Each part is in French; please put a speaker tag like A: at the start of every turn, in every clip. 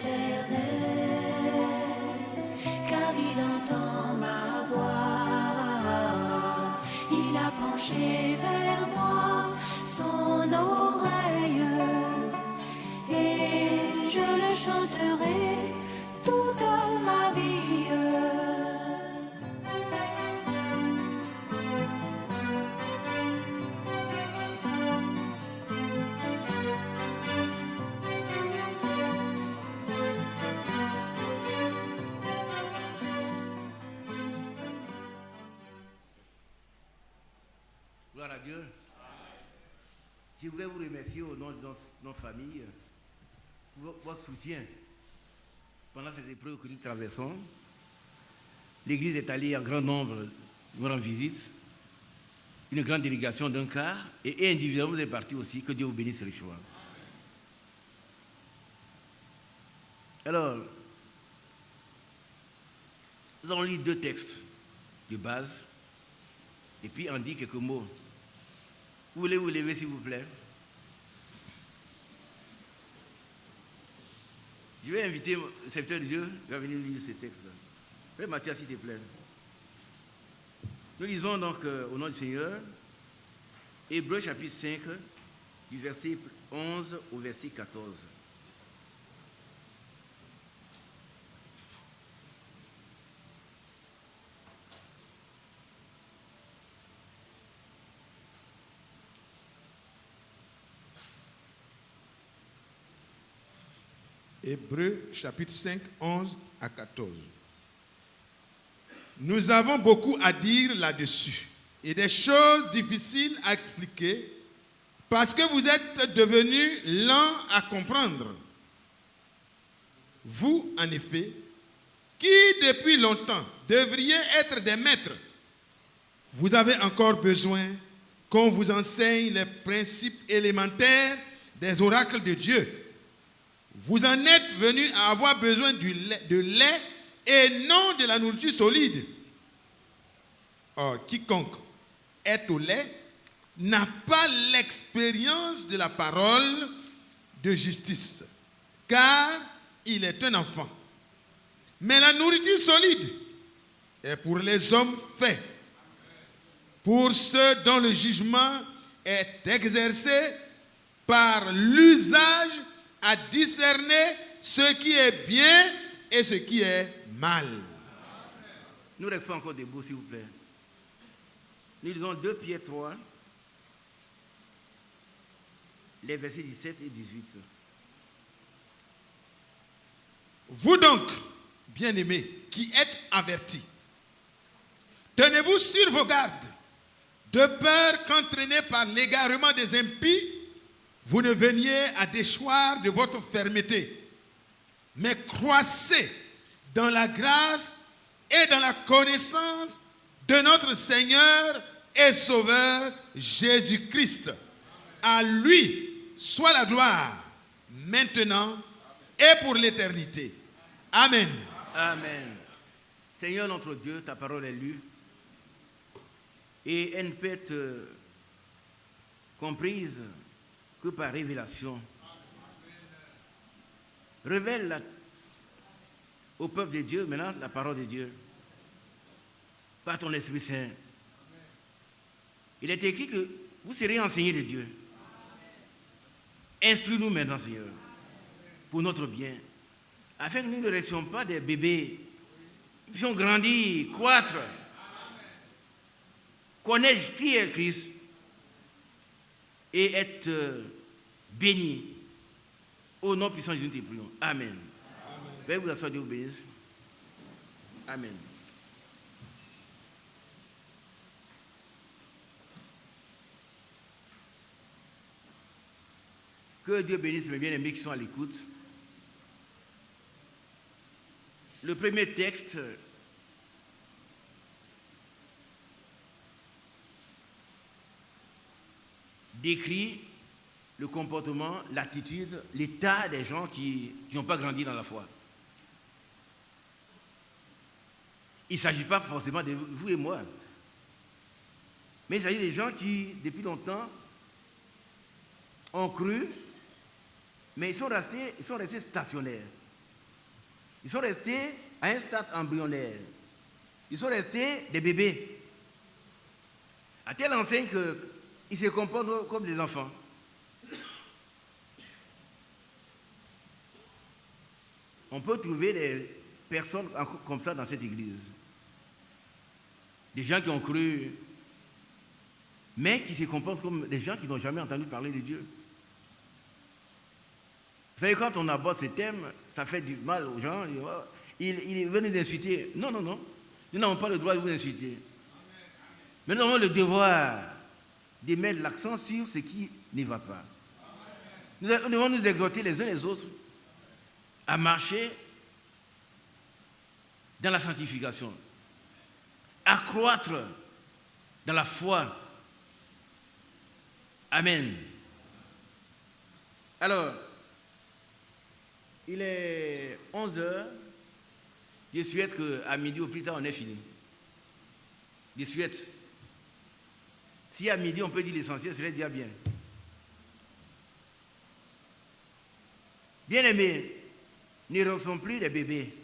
A: l'Éternel, car il entend ma voix. Il a penché vers moi son oreille, et je le chanterai toute ma vie.
B: Gloire à Dieu. Je voudrais vous remercier au nom de notre famille pour votre soutien pendant cette épreuve que nous traversons. L'église est allée en grand nombre nous rendre visite, une grande délégation d'un quart, et individuellement vous êtes partis aussi. Que Dieu vous bénisse richement. Alors, nous allons lire 2 textes de base, et puis on dit quelques mots. Vous voulez vous lever, s'il vous plaît? Je vais inviter le serviteur de Dieu, il va venir lire ces textes-là. Frère Mathias, s'il te plaît. Nous lisons donc au nom du Seigneur, Hébreux chapitre 5, du verset 11 au verset 14.
C: Hébreux chapitre 5, 11 à 14. Nous avons beaucoup à dire là-dessus et des choses difficiles à expliquer parce que vous êtes devenus lents à comprendre. Vous, en effet, qui depuis longtemps devriez être des maîtres, vous avez encore besoin qu'on vous enseigne les principes élémentaires des oracles de Dieu. Vous en êtes venus à avoir besoin de lait et non de la nourriture solide. Or, quiconque est au lait n'a pas l'expérience de la parole de justice, car il est un enfant. Mais la nourriture solide est pour les hommes faits, pour ceux dont le jugement est exercé par l'usage à discerner ce qui est bien et ce qui est mal.
B: Nous restons encore debout, s'il vous plaît. Nous lisons 2 Pierre 3, les versets 17 et 18.
C: Vous donc, bien-aimés, qui êtes avertis, tenez-vous sur vos gardes, de peur qu'entraînés par l'égarement des impies, vous ne veniez à déchoir de votre fermeté, mais croissez dans la grâce et dans la connaissance de notre Seigneur et Sauveur Jésus-Christ. À lui soit la gloire, maintenant et pour l'éternité. Amen.
B: Amen. Seigneur notre Dieu, ta parole est lue et elle ne peut être comprise que par révélation. Révèle au peuple de Dieu maintenant la parole de Dieu par ton Esprit Saint. Il est écrit que vous serez enseignés de Dieu. Instruis-nous maintenant, Seigneur, pour notre bien, afin que nous ne restions pas des bébés, nous puissions grandir, croître, connaître qui est Christ et être bénis. Au nom puissant de Jésus, nous te prions. Amen. Veuillez vous asseoir, Dieu vous bénisse. Amen. Que Dieu bénisse mes bien-aimés qui sont à l'écoute. Le premier texte décrit le comportement, l'attitude, l'état des gens qui n'ont pas grandi dans la foi. Il ne s'agit pas forcément de vous et moi, mais il s'agit des gens qui, depuis longtemps, ont cru, mais ils sont restés stationnaires. Ils sont restés à un stade embryonnaire. Ils sont restés des bébés. À telle enseigne qu'ils se comportent comme des enfants. On peut trouver des personnes comme ça dans cette église. Des gens qui ont cru, mais qui se comportent comme des gens qui n'ont jamais entendu parler de Dieu. Vous savez, quand on aborde ce thème, ça fait du mal aux gens. Ils veulent nous insulter. Non, non, non. Nous n'avons pas le droit de vous insulter. Mais nous avons le devoir de mettre l'accent sur ce qui ne va pas. Nous devons nous exhorter les uns les autres à marcher dans la sanctification, à croître dans la foi. Amen. Alors, il est 11h. Je souhaite qu'à midi ou plus tard, on ait fini. Je souhaite. Si à midi, on peut dire l'essentiel, c'est déjà bien. Bien-aimés, ne restons plus des bébés.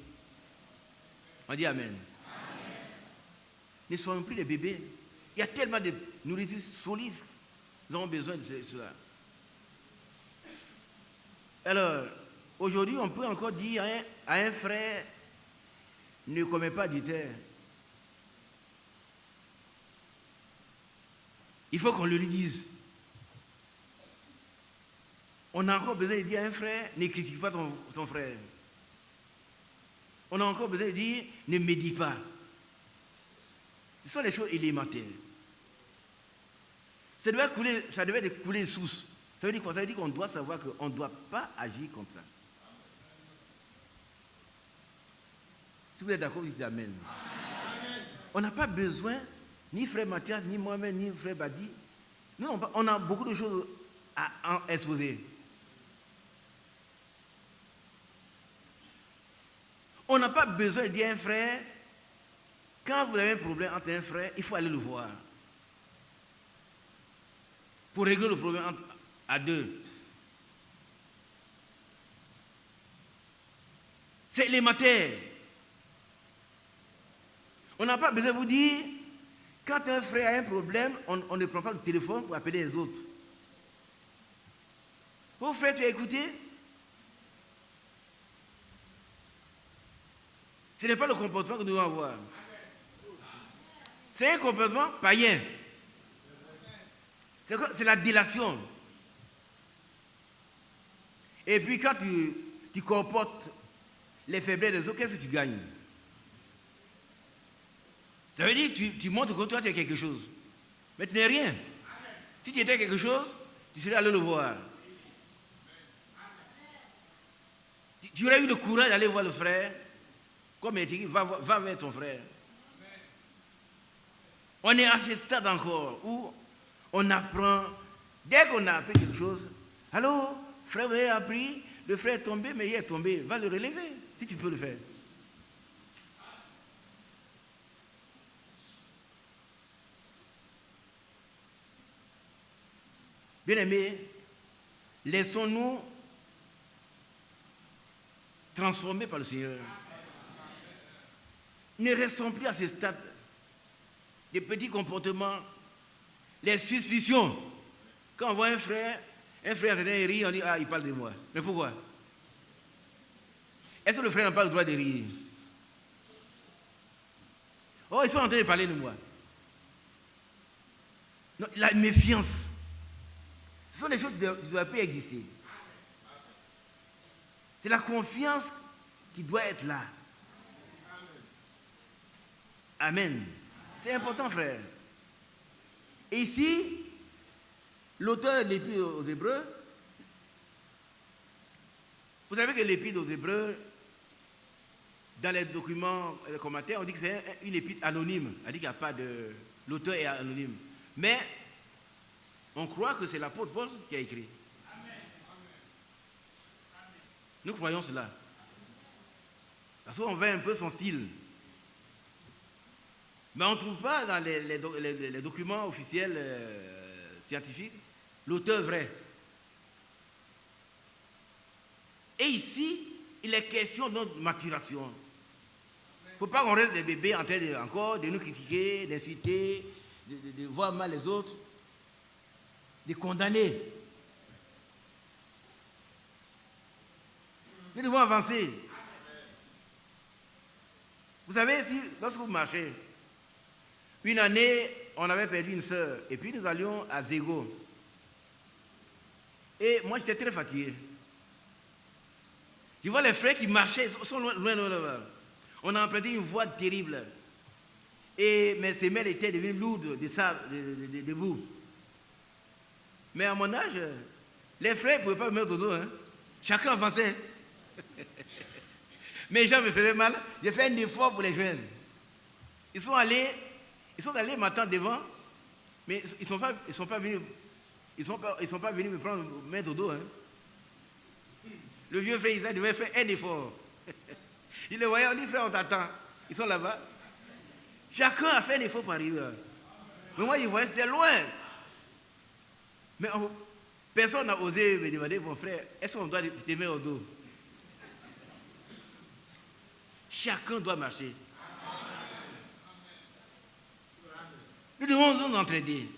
B: On dit Amen. Amen. Ne soyons plus des bébés. Il y a tellement de nourriture solide. Nous avons besoin de cela. Alors, aujourd'hui, on peut encore dire à un frère, ne commets pas adultère. Il faut qu'on le lui dise. On a encore besoin de dire à un frère, ne critique pas ton frère. On a encore besoin de dire, ne médite pas. Ce sont les choses élémentaires. Ça devait couler source. Ça veut dire quoi? Ça veut dire qu'on doit savoir qu'on ne doit pas agir comme ça. Si vous êtes d'accord, vous dites Amen. Amen. On n'a pas besoin, ni frère Mathias, ni moi-même, ni frère Badi. Nous, on a beaucoup de choses à exposer. On n'a pas besoin de dire à un frère, quand vous avez un problème entre un frère, il faut aller le voir. Pour régler le problème à deux. C'est élémentaire. On n'a pas besoin de vous dire, quand un frère a un problème, on ne prend pas le téléphone pour appeler les autres. Mon frère, tu as écouté? Ce n'est pas le comportement que nous devons avoir. C'est un comportement païen. C'est la délation. Et puis quand tu comportes les faiblesses des autres, qu'est-ce que tu gagnes? Ça veut dire que tu montres que toi tu es quelque chose. Mais tu n'es rien. Si tu étais quelque chose, tu serais allé le voir. Tu aurais eu le courage d'aller voir le frère. Comme il dit, va vers ton frère. On est à ce stade encore où on apprend, dès qu'on a appris quelque chose, allô, frère, vous avez appris, le frère est tombé, mais il est tombé, va le relever, si tu peux le faire. Bien-aimés, laissons-nous transformer par le Seigneur. Ne restons plus à ce stade des petits comportements, les suspicions. Quand on voit un frère rit, on dit, ah, il parle de moi. Mais pourquoi? Est-ce que le frère n'a pas le droit de rire? Oh, ils sont en train de parler de moi. Non, la méfiance. Ce sont des choses qui ne doivent plus exister. C'est la confiance qui doit être là. Amen. C'est important, frère. Et ici, l'auteur de l'Épître aux Hébreux, vous savez que l'Épître aux Hébreux, dans les documents, les commentaires, on dit que c'est une épître anonyme. On dit qu'il n'y a pas de... L'auteur est anonyme. Mais on croit que c'est l'apôtre Paul qui a écrit. Nous croyons cela. Parce qu'on veut un peu son style. Mais on ne trouve pas dans les documents officiels scientifiques l'auteur vrai. Et ici, il est question de notre maturation. Il ne faut pas qu'on reste des bébés en train encore de nous critiquer, d'insulter, de voir mal les autres, de condamner. Nous devons avancer. Vous savez, lorsque vous marchez, une année, on avait perdu une sœur, et puis nous allions à Zégo. Et moi, j'étais très fatigué. Je vois les frères qui marchaient, ils sont loin. On a emprunté une voie terrible. Et mes semelles étaient devenues lourdes de boue. Mais à mon âge, les frères ne pouvaient pas me mettre au dos. Hein. Chacun avançait. Mais les gens me faisaient mal. J'ai fait un effort pour les joindre. Ils sont allés m'attendre devant, mais ils sont pas venus me prendre, me mettre au dos. Hein. Le vieux frère Isaac devait faire un effort. Il les voyait, on dit frère, on t'attend. Ils sont là-bas. Chacun a fait un effort pour arriver. Mais moi, je voyais, c'était loin. Mais personne n'a osé me demander, mon frère, est-ce qu'on doit te mettre au dos? Chacun doit marcher. Nous devons nous entraider,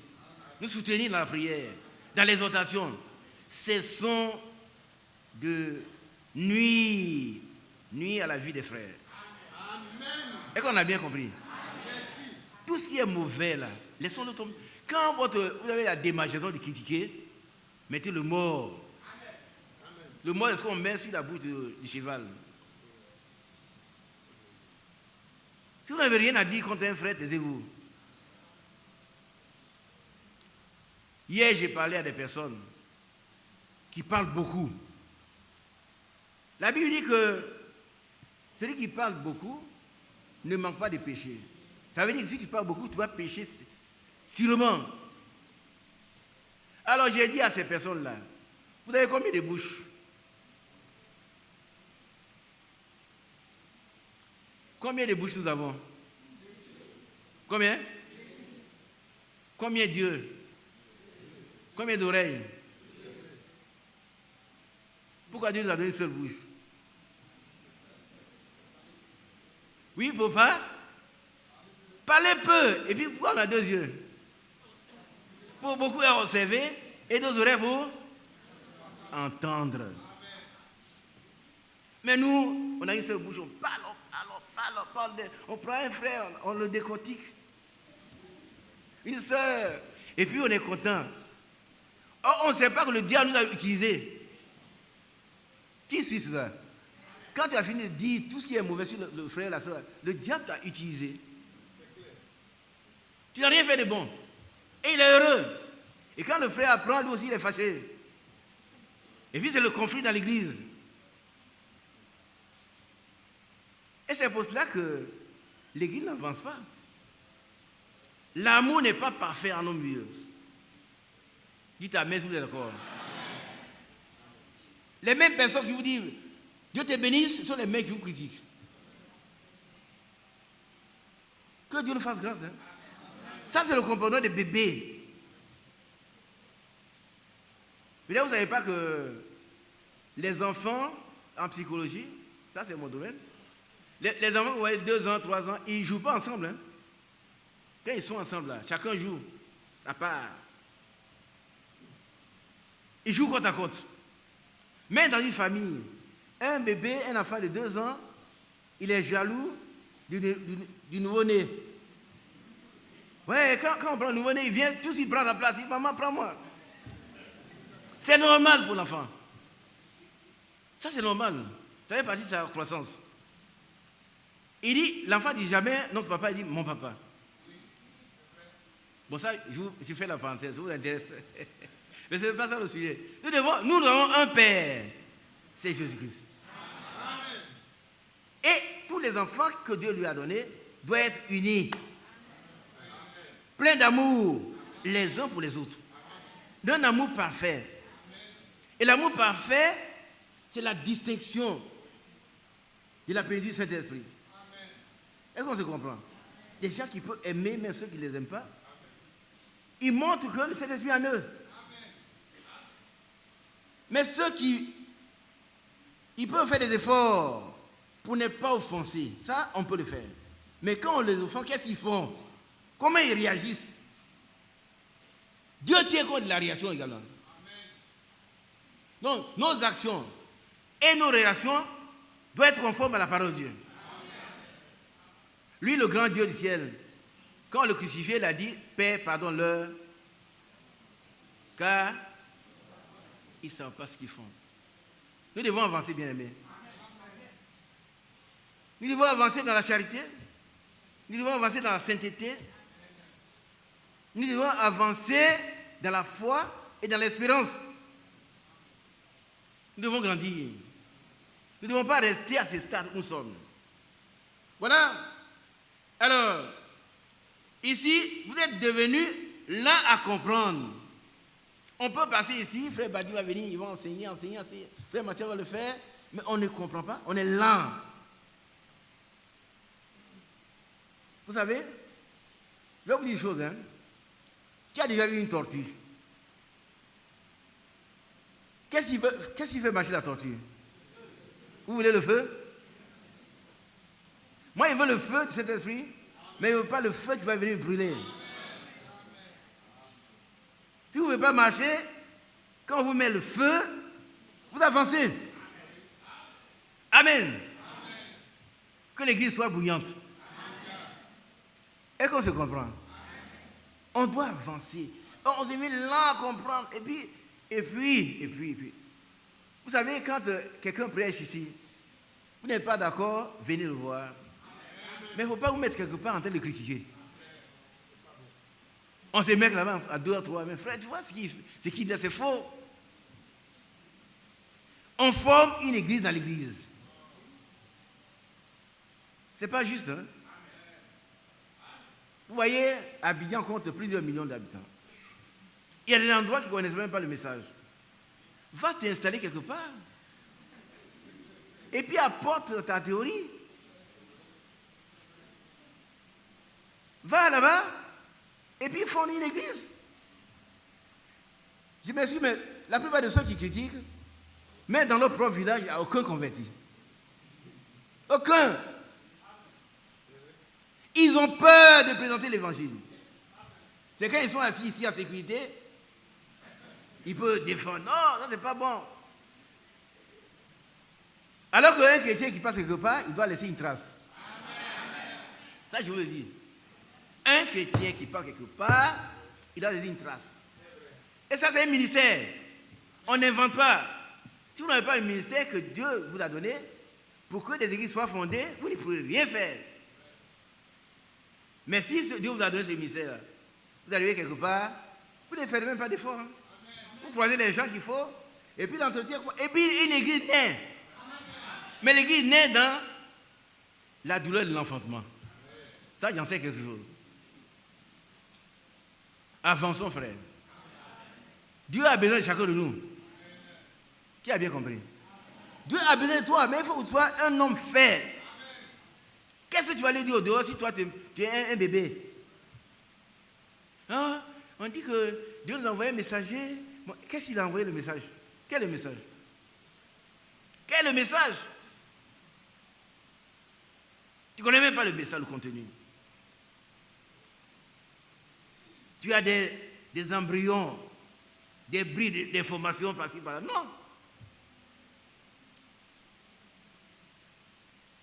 B: nous soutenir dans la prière, dans l'exhortation. Cessons de nuire à la vie des frères. Est-ce qu'on a bien compris? Tout ce qui est mauvais là, laissons-le tomber. Quand vous avez la démagogie de critiquer, mettez le mort. Le mort, c'est ce qu'on met sur la bouche du cheval. Si vous n'avez rien à dire contre un frère, taisez-vous. Hier, j'ai parlé à des personnes qui parlent beaucoup. La Bible dit que celui qui parle beaucoup ne manque pas de péché. Ça veut dire que si tu parles beaucoup, tu vas pécher sûrement. Alors j'ai dit à ces personnes-là, vous avez combien de bouches? Combien de bouches nous avons? Combien? Combien d'yeux? Combien d'oreilles? Pourquoi Dieu nous a donné une seule bouche? Oui, il ne faut pas parler peu. Et puis pourquoi on a 2 yeux? Pour beaucoup observer et 2 oreilles pour entendre. Mais nous, on a une seule bouche, on parle. On prend un frère, on le décortique. Une sœur, et puis on est content. Or, on ne sait pas que le diable nous a utilisés. Qui suit ça? Quand tu as fini de dire tout ce qui est mauvais sur le frère et la sœur, le diable t'a utilisé. Tu n'as rien fait de bon. Et il est heureux. Et quand le frère apprend, lui aussi il est fâché. Et puis c'est le conflit dans l'église. Et c'est pour cela que l'église n'avance pas. L'amour n'est pas parfait en nos milieux. Dites amen si vous êtes d'accord. Les mêmes personnes qui vous disent Dieu te bénisse, ce sont les mêmes qui vous critiquent. Que Dieu nous fasse grâce. Hein? Ça, c'est le comportement des bébés. Peut-être vous ne savez pas que les enfants, en psychologie, ça c'est mon domaine, les enfants, vous voyez, 2 ans, 3 ans, ils ne jouent pas ensemble. Hein? Quand ils sont ensemble, là, chacun joue à part. Ils jouent côte à côte. Mais dans une famille, un bébé, un enfant de 2 ans, il est jaloux du nouveau-né. Ouais, quand on prend le nouveau-né, il vient, tout il prend sa place, il dit, maman, prends-moi. C'est normal pour l'enfant. Ça, c'est normal. Ça fait partie de sa croissance. Il dit, l'enfant dit jamais notre papa, il dit mon papa. Bon, ça, je fais la parenthèse, ça vous intéresse. Mais ce n'est pas ça le sujet. Nous avons un Père, c'est Jésus-Christ. Et tous les enfants que Dieu lui a donnés doivent être unis. Pleins d'amour, les uns pour les autres. D'un amour parfait. Et l'amour parfait, c'est la distinction de la plénitude du Saint-Esprit. Est-ce qu'on se comprend? Des gens qui peuvent aimer, même ceux qui ne les aiment pas. Ils montrent que le Saint-Esprit est en eux. Mais ceux qui Ils peuvent faire des efforts pour ne pas offenser. Ça, on peut le faire. Mais quand on les offense, qu'est-ce qu'ils font? Comment ils réagissent? Dieu tient compte de la réaction également. Donc, nos actions et nos relations doivent être conformes à la parole de Dieu. Lui, le grand Dieu du ciel, quand on le crucifié, il a dit, Père, pardonne-leur, car ils ne savent pas ce qu'ils font. Nous devons avancer, bien-aimés. Nous devons avancer dans la charité. Nous devons avancer dans la sainteté. Nous devons avancer dans la foi et dans l'espérance. Nous devons grandir. Nous ne devons pas rester à ce stade où nous sommes. Voilà. Alors, ici, vous êtes devenus lents à comprendre. On peut passer ici, frère Badi va venir, il va enseigner. Frère Mathieu va le faire, mais on ne comprend pas, on est lent. Vous savez, je vais vous dire une chose, hein. Qui a déjà vu une tortue? Qu'est-ce qui fait marcher la tortue? Vous voulez le feu? Moi, il veut le feu de cet esprit, mais il ne veut pas le feu qui va venir brûler. Si vous ne pouvez pas marcher, quand on vous met le feu, vous avancez. Amen. Que l'église soit bouillante. Est-ce qu'on se comprend? On doit avancer. On se met là à comprendre. Et puis. Vous savez, quand quelqu'un prêche ici, vous n'êtes pas d'accord, venez le voir. Mais il ne faut pas vous mettre quelque part en train de critiquer. On se met là-bas à 2 à 3. Mais frère, tu vois ce qu'il dit, c'est faux. On forme une église dans l'église. C'est pas juste, hein? Vous voyez, Abidjan compte plusieurs millions d'habitants. Il y a des endroits qui ne connaissent même pas le message. Va t'installer quelque part. Et puis apporte ta théorie. Va là-bas. Et puis fonde une église. Je m'excuse, mais la plupart de ceux qui critiquent, mais dans leur propre village, il n'y a aucun converti. Aucun. Ils ont peur de présenter l'évangile. C'est quand ils sont assis ici en sécurité, ils peuvent défendre. Non, ça c'est pas bon. Alors qu'un chrétien qui passe quelque part, il doit laisser une trace. Ça, je vous le dis. Un chrétien qui passe quelque part, il doit laisser une trace. Et ça, c'est un ministère. On n'invente pas. Si vous n'avez pas un ministère que Dieu vous a donné, pour que des églises soient fondées, vous ne pouvez rien faire. Mais si Dieu vous a donné ce ministère-là, vous arrivez quelque part, vous ne faites même pas d'effort. Hein. Vous croisez les gens qu'il faut, et puis l'entretien, et puis une église naît. Mais l'église naît dans la douleur de l'enfantement. Ça, j'en sais quelque chose. Avançons, frère. Dieu a besoin de chacun de nous. Qui a bien compris? Dieu a besoin de toi, mais il faut que tu sois un homme fait. Qu'est-ce que tu vas lui dire au dehors si toi tu es un bébé? Hein? On dit que Dieu nous a envoyé un messager. Qu'est-ce qu'il a envoyé le message? Quel est le message? Quel est le message? Tu ne connais même pas le message, le contenu. Tu as des embryons, des bris d'informations par-ci, par-là. Non.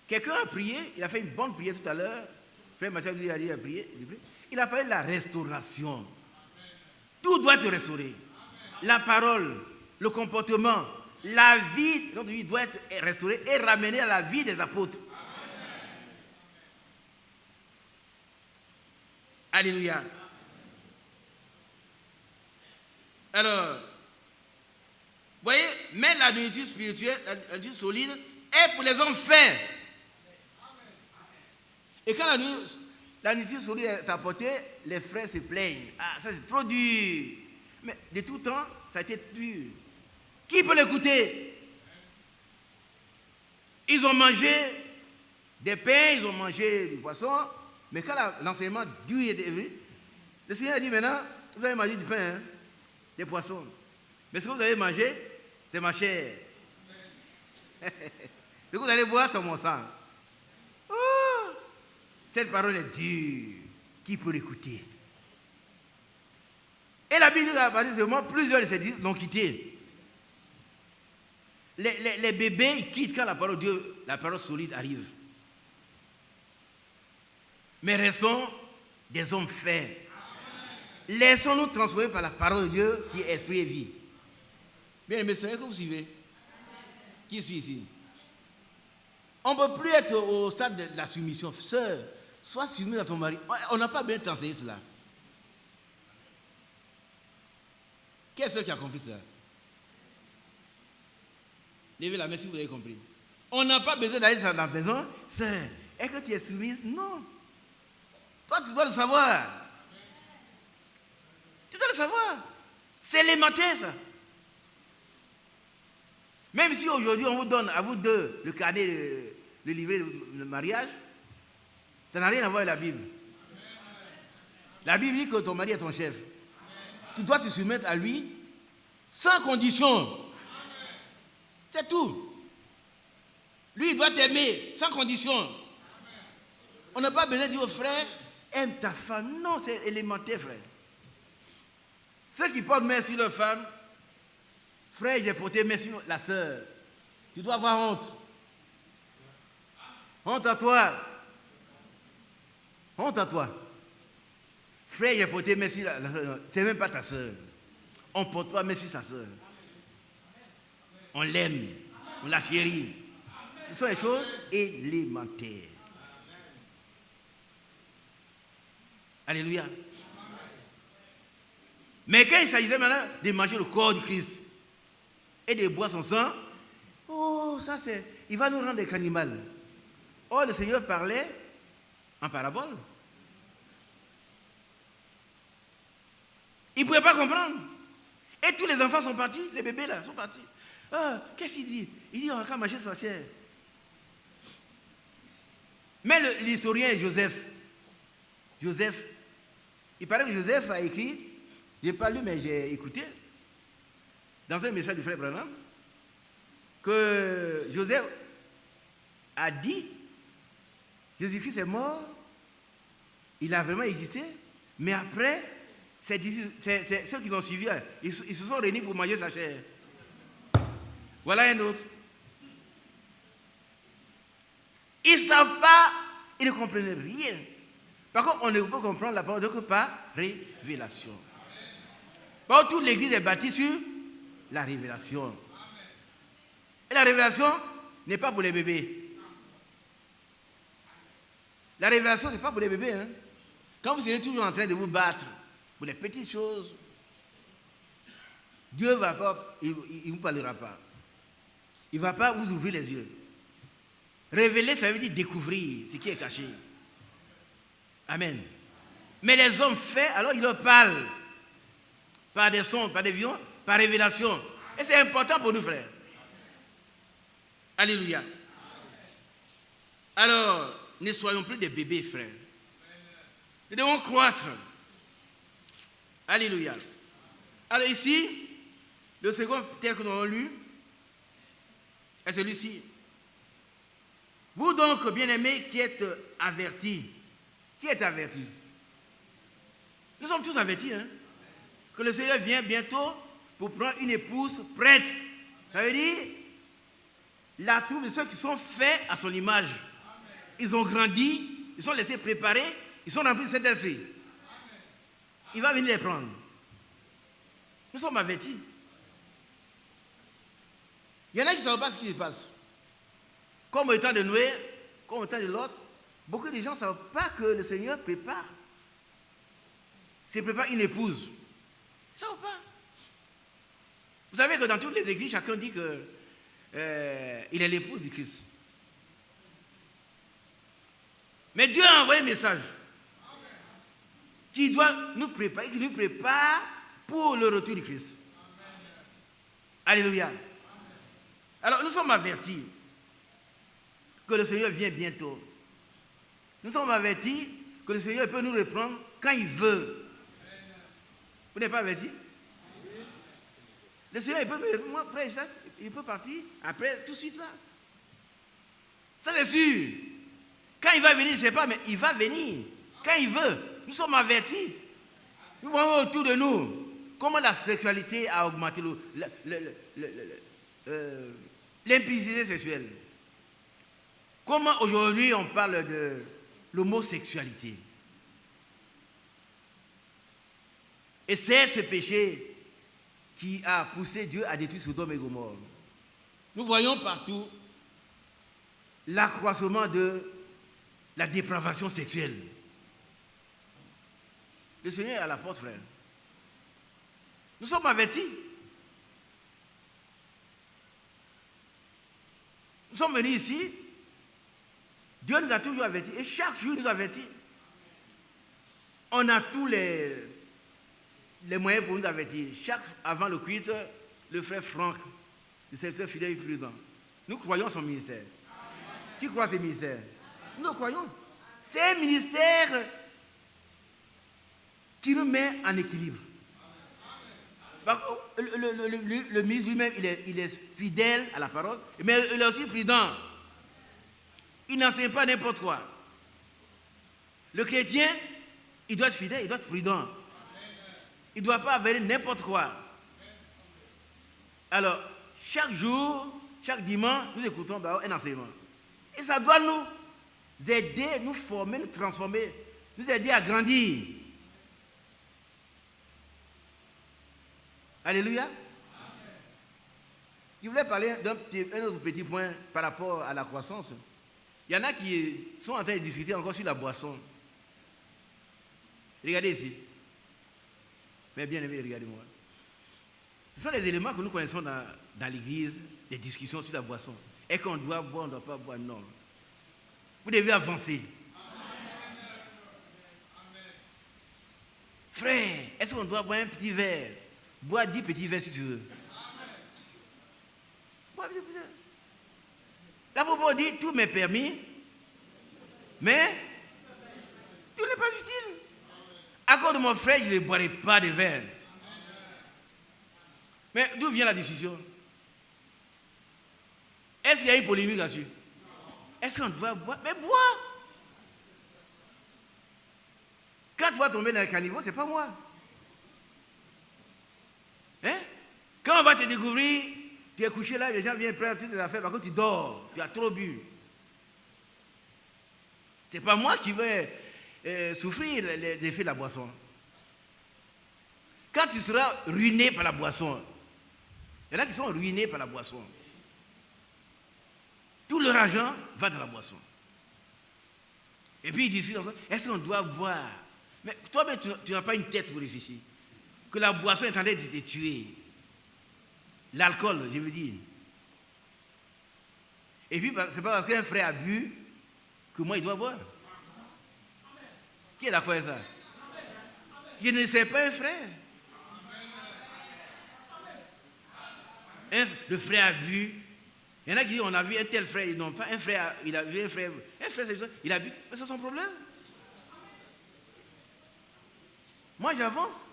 B: Quelqu'un a prié, il a fait une bonne prière tout à l'heure. Frère Mathieu lui a dit, il a prié. Il a parlé de la restauration. Tout doit être restauré. La parole, le comportement, la vie, notre vie doit être restaurée et ramenée à la vie des apôtres. Alléluia. Alors, vous voyez, mais la nourriture spirituelle, la nourriture solide, est pour les hommes faits. Et quand la nourriture solide est apportée, les frères se plaignent. Ah, ça c'est trop dur. Mais de tout temps, ça a été dur. Qui peut l'écouter? Ils ont mangé des pains, ils ont mangé du poisson, mais quand l'enseignement dur est venu, le Seigneur a dit maintenant, vous avez mangé du pain, hein, des poissons. Mais ce que vous avez mangé, c'est ma chair. Ce que vous allez boire, c'est mon sang. Oh, cette parole est dure. Qui peut l'écouter? Et la Bible dit qu'à partir de ce moment, plusieurs de ces disciples l'ont quitté. Les bébés, ils quittent quand la parole de Dieu, la parole solide arrive. Mais restons des hommes faits. Laissons-nous transformer par la parole de Dieu qui est esprit et vie. Bien aimés, c'est que vous suivez. Qui suit ici? On ne peut plus être au stade de la soumission. Sœur, sois soumise à ton mari. On n'a pas bien t'enseigner cela. Qui est-ce qui a compris cela? Levez la main si vous avez compris. On n'a pas besoin d'aller dans la maison. Sœur, est-ce que tu es soumise? Non. Toi, tu dois le savoir. Tu dois le savoir. C'est élémentaire, ça. Même si aujourd'hui, on vous donne à vous deux le cadet, le livret de mariage, ça n'a rien à voir avec la Bible. La Bible dit que ton mari est ton chef. Tu dois te soumettre à lui sans condition. C'est tout. Lui, il doit t'aimer sans condition. On n'a pas besoin de dire au frère, aime ta femme. Non, c'est élémentaire, frère. Ceux qui portent main sur leur femme, frère, j'ai porté main sur la sœur. Tu dois avoir honte. Honte à toi. Honte à toi. Frère, j'ai porté main sur la sœur. C'est même pas ta sœur. On ne porte pas main sur sa sœur. On l'aime. On la chérit. Ce sont des choses élémentaires. Alléluia. Mais quand il s'agissait maintenant de manger le corps du Christ et de boire son sang, oh, ça c'est, il va nous rendre des cannibales. Oh, le Seigneur parlait en parabole. Il ne pouvait pas comprendre. Et tous les enfants sont partis, les bébés là sont partis. Ah, qu'est-ce qu'il dit? Il dit on va manger sa chair. Mais l'historien Joseph, il paraît que Joseph a écrit, je n'ai pas lu mais j'ai écouté, dans un message du frère Branham, que Joseph a dit, Jésus-Christ est mort, il a vraiment existé, mais après, c'est ceux qui l'ont suivi, ils se sont réunis pour manger sa chair. Voilà un autre. Ils ne savent pas, ils ne comprennent rien. Par contre, on ne peut comprendre la parole de Dieu que par révélation. Par toute l'église est bâtie sur la révélation. Et la révélation n'est pas pour les bébés. La révélation, ce n'est pas pour les bébés. Hein. Quand vous serez toujours en train de vous battre pour les petites choses, Dieu ne va pas, il ne vous parlera pas. Il ne va pas vous ouvrir les yeux. Révéler, ça veut dire découvrir ce qui est caché. Amen. Mais les hommes faits, alors ils leur parlent par des sons, par des visions, par révélation. Et c'est important pour nous, frères. Alléluia. Alors, ne soyons plus des bébés, frères. Nous devons croître. Alléluia. Alors ici, le second texte que nous avons lu est celui-ci. Vous donc, bien-aimés, qui êtes avertis. Qui est averti? Nous sommes tous avertis, hein? Que le Seigneur vient bientôt pour prendre une épouse prête. Ça veut dire la troupe de ceux qui sont faits à son image. Ils ont grandi, ils sont laissés préparer, ils sont remplis de cet esprit. Il va venir les prendre. Nous sommes avertis. Il y en a qui ne savent pas ce qui se passe. Comme au temps de Noé, comme au temps de l'autre, beaucoup de gens ne savent pas que le Seigneur prépare. Il prépare une épouse. Ils ne savent pas. Vous savez que dans toutes les églises, chacun dit qu'il est l'épouse du Christ. Mais Dieu a envoyé un message qui doit nous préparer, qui nous prépare pour le retour du Christ. Alléluia. Alors nous sommes avertis que le Seigneur vient bientôt. Nous sommes avertis que le Seigneur peut nous reprendre quand il veut. Vous n'êtes pas avertis? Le Seigneur, il peut partir après, tout de suite là. Ça c'est sûr. Quand il va venir, c'est pas, mais il va venir. Quand il veut. Nous sommes avertis. Nous voyons autour de nous comment la sexualité a augmenté, l'impudicité sexuelle. Comment aujourd'hui on parle de l'homosexualité. Et c'est ce péché qui a poussé Dieu à détruire Sodome et Gomorrhe. Nous voyons partout l'accroissement de la dépravation sexuelle. Le Seigneur est à la porte, frère. Nous sommes avertis. Nous sommes venus ici. Dieu nous a toujours avertis. Et chaque jour, il nous avertit. On a tous les moyens pour nous avertir. Avant le culte, le frère Franck, le serviteur fidèle et prudent. Nous croyons son ministère. Amen. Qui croit ce ministère? Nous croyons. C'est un ministère qui nous met en équilibre. Le ministre lui-même, il est fidèle à la parole, mais il est aussi prudent. Il n'enseigne pas n'importe quoi. Le chrétien, il doit être fidèle, il doit être prudent. Il ne doit pas avérer n'importe quoi. Alors, chaque jour, chaque dimanche, nous écoutons un enseignement. Et ça doit nous aider, nous former, nous transformer, nous aider à grandir. Alléluia. Amen. Je voulais parler d'un autre petit point par rapport à la croissance. Il y en a qui sont en train de discuter encore sur la boisson. Regardez ici. Mais bien aimé, regardez-moi. Ce sont les éléments que nous connaissons dans l'église, des discussions sur la boisson. Est-ce qu'on doit boire, on ne doit pas boire? Non. Vous devez avancer. Amen. Frère, est-ce qu'on doit boire un petit verre? Bois 10 petits verres si tu veux. Bois 10 petits verres. La propos dit, tout m'est permis, mais tout n'est pas utile. À cause de mon frère, je ne boirai pas de verre. Mais d'où vient la discussion? Est-ce qu'il y a une polémique là-dessus? Est-ce qu'on doit boire? Mais bois! Quand tu vas tomber dans le caniveau, ce n'est pas moi. Hein? Quand on va te découvrir, tu es couché là, les gens viennent prendre toutes tes affaires parce que tu dors, tu as trop bu. Ce n'est pas moi qui vais souffrir les effets de la boisson. Quand tu seras ruiné par la boisson, il y en a qui sont ruinés par la boisson. Tout leur argent va dans la boisson. Et puis ils disent, est-ce qu'on doit boire? Mais toi-même, tu n'as pas une tête pour réfléchir. Que la boisson est en train de te tuer. L'alcool, je veux dire. Et puis, c'est pas parce qu'un frère a bu que moi, il doit boire. Qui est d'accord avec ça? Je ne sais pas un frère. Le frère a bu. Il y en a qui disent, on a vu un tel frère. Non, pas un frère, il a vu un frère. Un frère, c'est ça, il a bu. Mais c'est son problème. Moi, j'avance.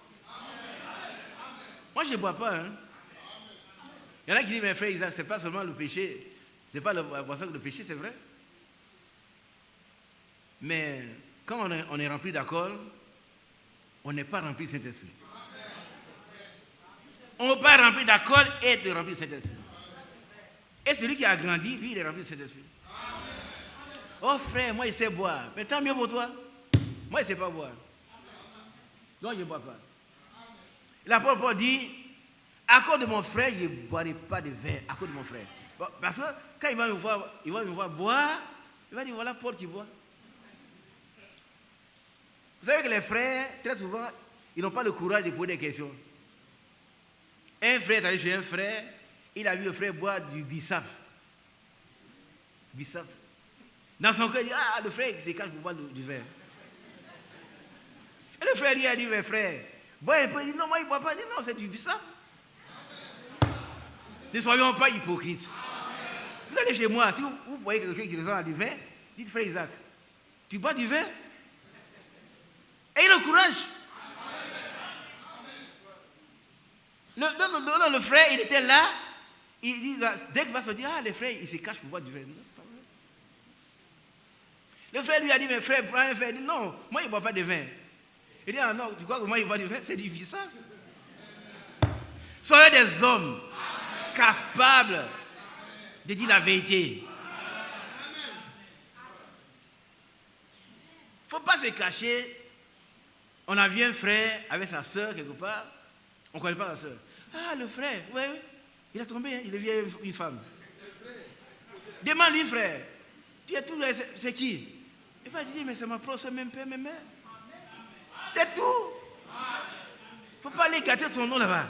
B: Moi, je ne bois pas. Hein. Il y en a qui disent, mais frère Isaac, ce n'est pas seulement le péché. Ce n'est pas la boisson que le péché, c'est vrai. Mais quand on est rempli d'alcool, on n'est pas rempli du Saint-Esprit. On n'est pas rempli d'alcool et être rempli du Saint-Esprit. Et celui qui a grandi, lui, il est rempli du Saint-Esprit. Oh frère, moi, il sait boire. Mais tant mieux pour toi. Moi, il ne sait pas boire. Donc, je ne bois pas. L'apôtre Paul dit, à cause de mon frère, je ne boirai pas de vin. À cause de mon frère. Bon, parce que quand il va me voir boire, il va dire, voilà Paul qui boit. Vous savez que les frères, très souvent, ils n'ont pas le courage de poser des questions. Un frère est allé chez un frère, il a vu le frère boire du bissap. Bissap. Dans son cœur, il dit, ah, le frère, il se cache pour boire du vin. Et le frère lui a dit, mais frère, bois un peu. Il dit, non, moi, il ne boit pas. Il dit, non, c'est du bissap. Ne soyons pas hypocrites. Vous allez chez moi, si vous voyez quelque chose qui ressemble à du vin, dites, frère Isaac, tu bois du vin? Ayez le courage. Le frère, il était là. Il dit, dès qu'il va se dire, ah, les frères, ils se cachent pour boire du vin. Non, c'est pas vrai. Le frère lui a dit, mais frère, prends un verre. Il dit, non, moi je ne bois pas de vin. Il dit, ah non, tu crois que moi je bois du vin? C'est du bizarre. Soyez des hommes capables de dire la vérité. Il ne faut pas se cacher. On a vu un frère avec sa soeur quelque part. On ne connaît pas sa soeur. Ah, le frère, oui, il a tombé, hein, il devient une femme. Demande-lui, frère. Tu es tout, c'est qui? Il va dire, mais c'est ma propre soeur, même père, même mère. C'est tout. Il ne faut pas aller gâter son nom là-bas.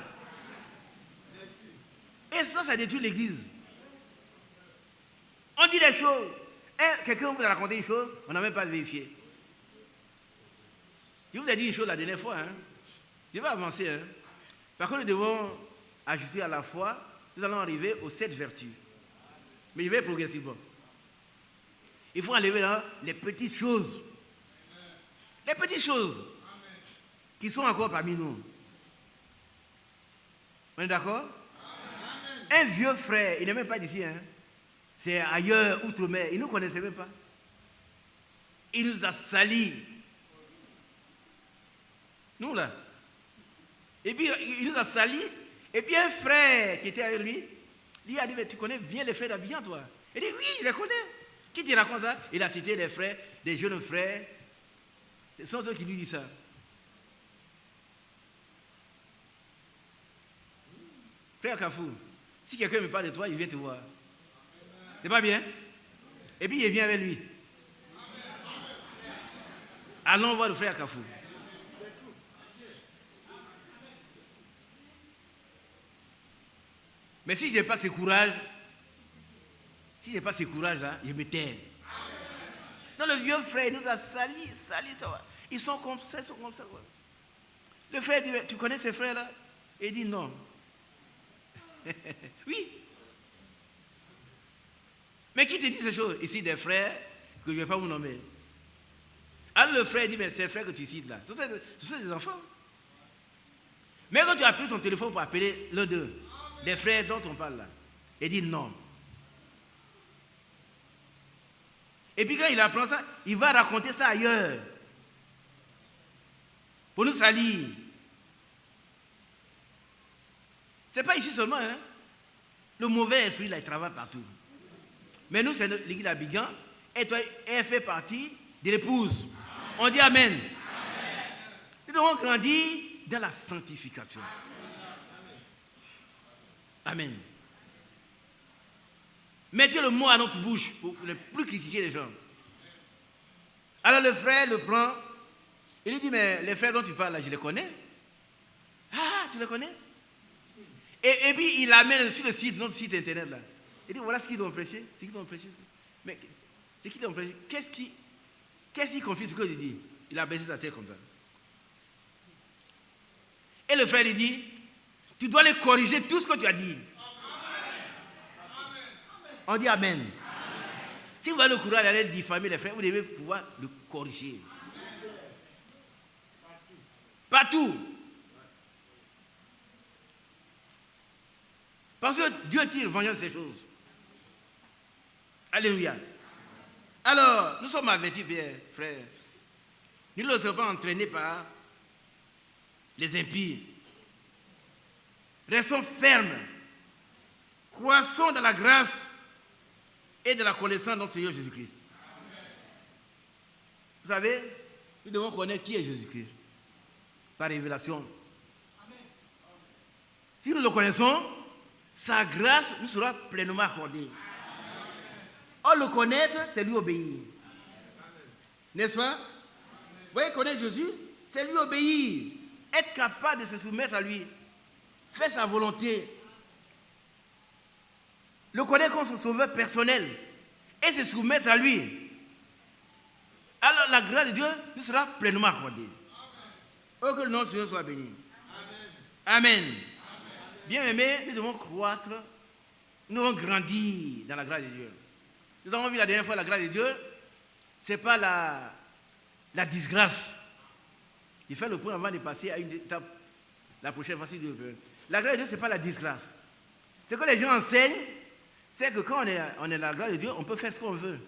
B: Et ça détruit l'église. On dit des choses. Quelqu'un vous a raconté une chose, on n'a même pas vérifié. Je vous ai dit une chose la dernière fois. Hein. Je vais avancer. Hein. Par contre, nous devons ajuster à la foi. Nous allons arriver aux 7 vertus. Mais il va progressivement. Il faut enlever là les petites choses. Les petites choses qui sont encore parmi nous. On est d'accord? Un vieux frère, il n'est même pas d'ici, hein. C'est ailleurs, outre-mer, il ne nous connaissait même pas. Il nous a salis. Nous là. Et puis il nous a salis. Et puis un frère qui était avec lui, lui a dit, mais tu connais bien les frères d'Abidjan, toi? Il dit, oui, je les connais. Qui te raconte ça? Il a cité des frères, des jeunes frères. Ce sont ceux qui lui disent ça. Frère Kafou, si quelqu'un me parle de toi, il vient te voir. C'est pas bien? Et puis il vient avec lui. Allons voir le frère Kafou. Mais si je n'ai pas ce courage, là, je me tais. Non, le vieux frère nous a salis, ça va. Ils sont comme ça, Ouais. Le frère dit, tu connais ces frères-là? Il dit non. Oui. Mais qui te dit ces choses? Ici, des frères que je ne vais pas vous nommer. Alors le frère dit, mais ces frères que tu cites là, ce sont des enfants. Mais quand tu as pris ton téléphone pour appeler l'un d'eux, les frères dont on parle là, il dit non. Et puis quand il apprend ça, il va raconter ça ailleurs. Pour nous salir. Ce n'est pas ici seulement. Hein? Le mauvais esprit, là, il travaille partout. Mais nous, c'est l'église d'Abidjan. Et toi, elle fait partie de l'épouse. On dit Amen. Amen. Nous devons grandir dans la sanctification. Amen. Mettez le mot à notre bouche pour ne plus critiquer les gens. Alors le frère le prend. Il lui dit, mais les frères dont tu parles là, je les connais. Ah, tu les connais? Et puis il l'amène sur le site, notre site internet là. Il dit, voilà ce qu'ils ont prêché. C'est qu'ils ont prêché. Mais c'est qu'ils ont prêché. Qu'est-ce qui confie ce que je dis? Il a baissé sa tête comme ça. Et le frère lui dit, tu dois les corriger tout ce que tu as dit. On dit Amen. Amen. Si vous avez le courage d'aller diffamer les frères, vous devez pouvoir le corriger. Partout. Parce que Dieu tire vengeance ces choses. Alléluia. Alors, nous sommes avertis, frères. Nous ne sommes pas entraînés par les impies. Restons fermes. Croissons dans la grâce et de la connaissance de notre Seigneur Jésus-Christ. Vous savez, nous devons connaître qui est Jésus-Christ. Par révélation. Si nous le connaissons, sa grâce nous sera pleinement accordée. Or, le connaître, c'est lui obéir. N'est-ce pas? Vous voyez, connaître Jésus, c'est lui obéir. Être capable de se soumettre à lui. Faire sa volonté. Le connaître comme son sauveur personnel. Et se soumettre à lui. Alors, la grâce de Dieu nous sera pleinement accordée. Oh, que le nom de Dieu soit béni. Amen. Amen. Bien-aimés, nous devons croître. Nous devons grandir dans la grâce de Dieu. Nous avons vu la dernière fois la grâce de Dieu. Ce n'est pas la disgrâce. Il fait le point avant de passer à une étape. La prochaine fois, si Dieu veut. La grâce de Dieu, ce n'est pas la disgrâce. Ce que les gens enseignent, c'est que quand on est dans la grâce de Dieu, on peut faire ce qu'on veut.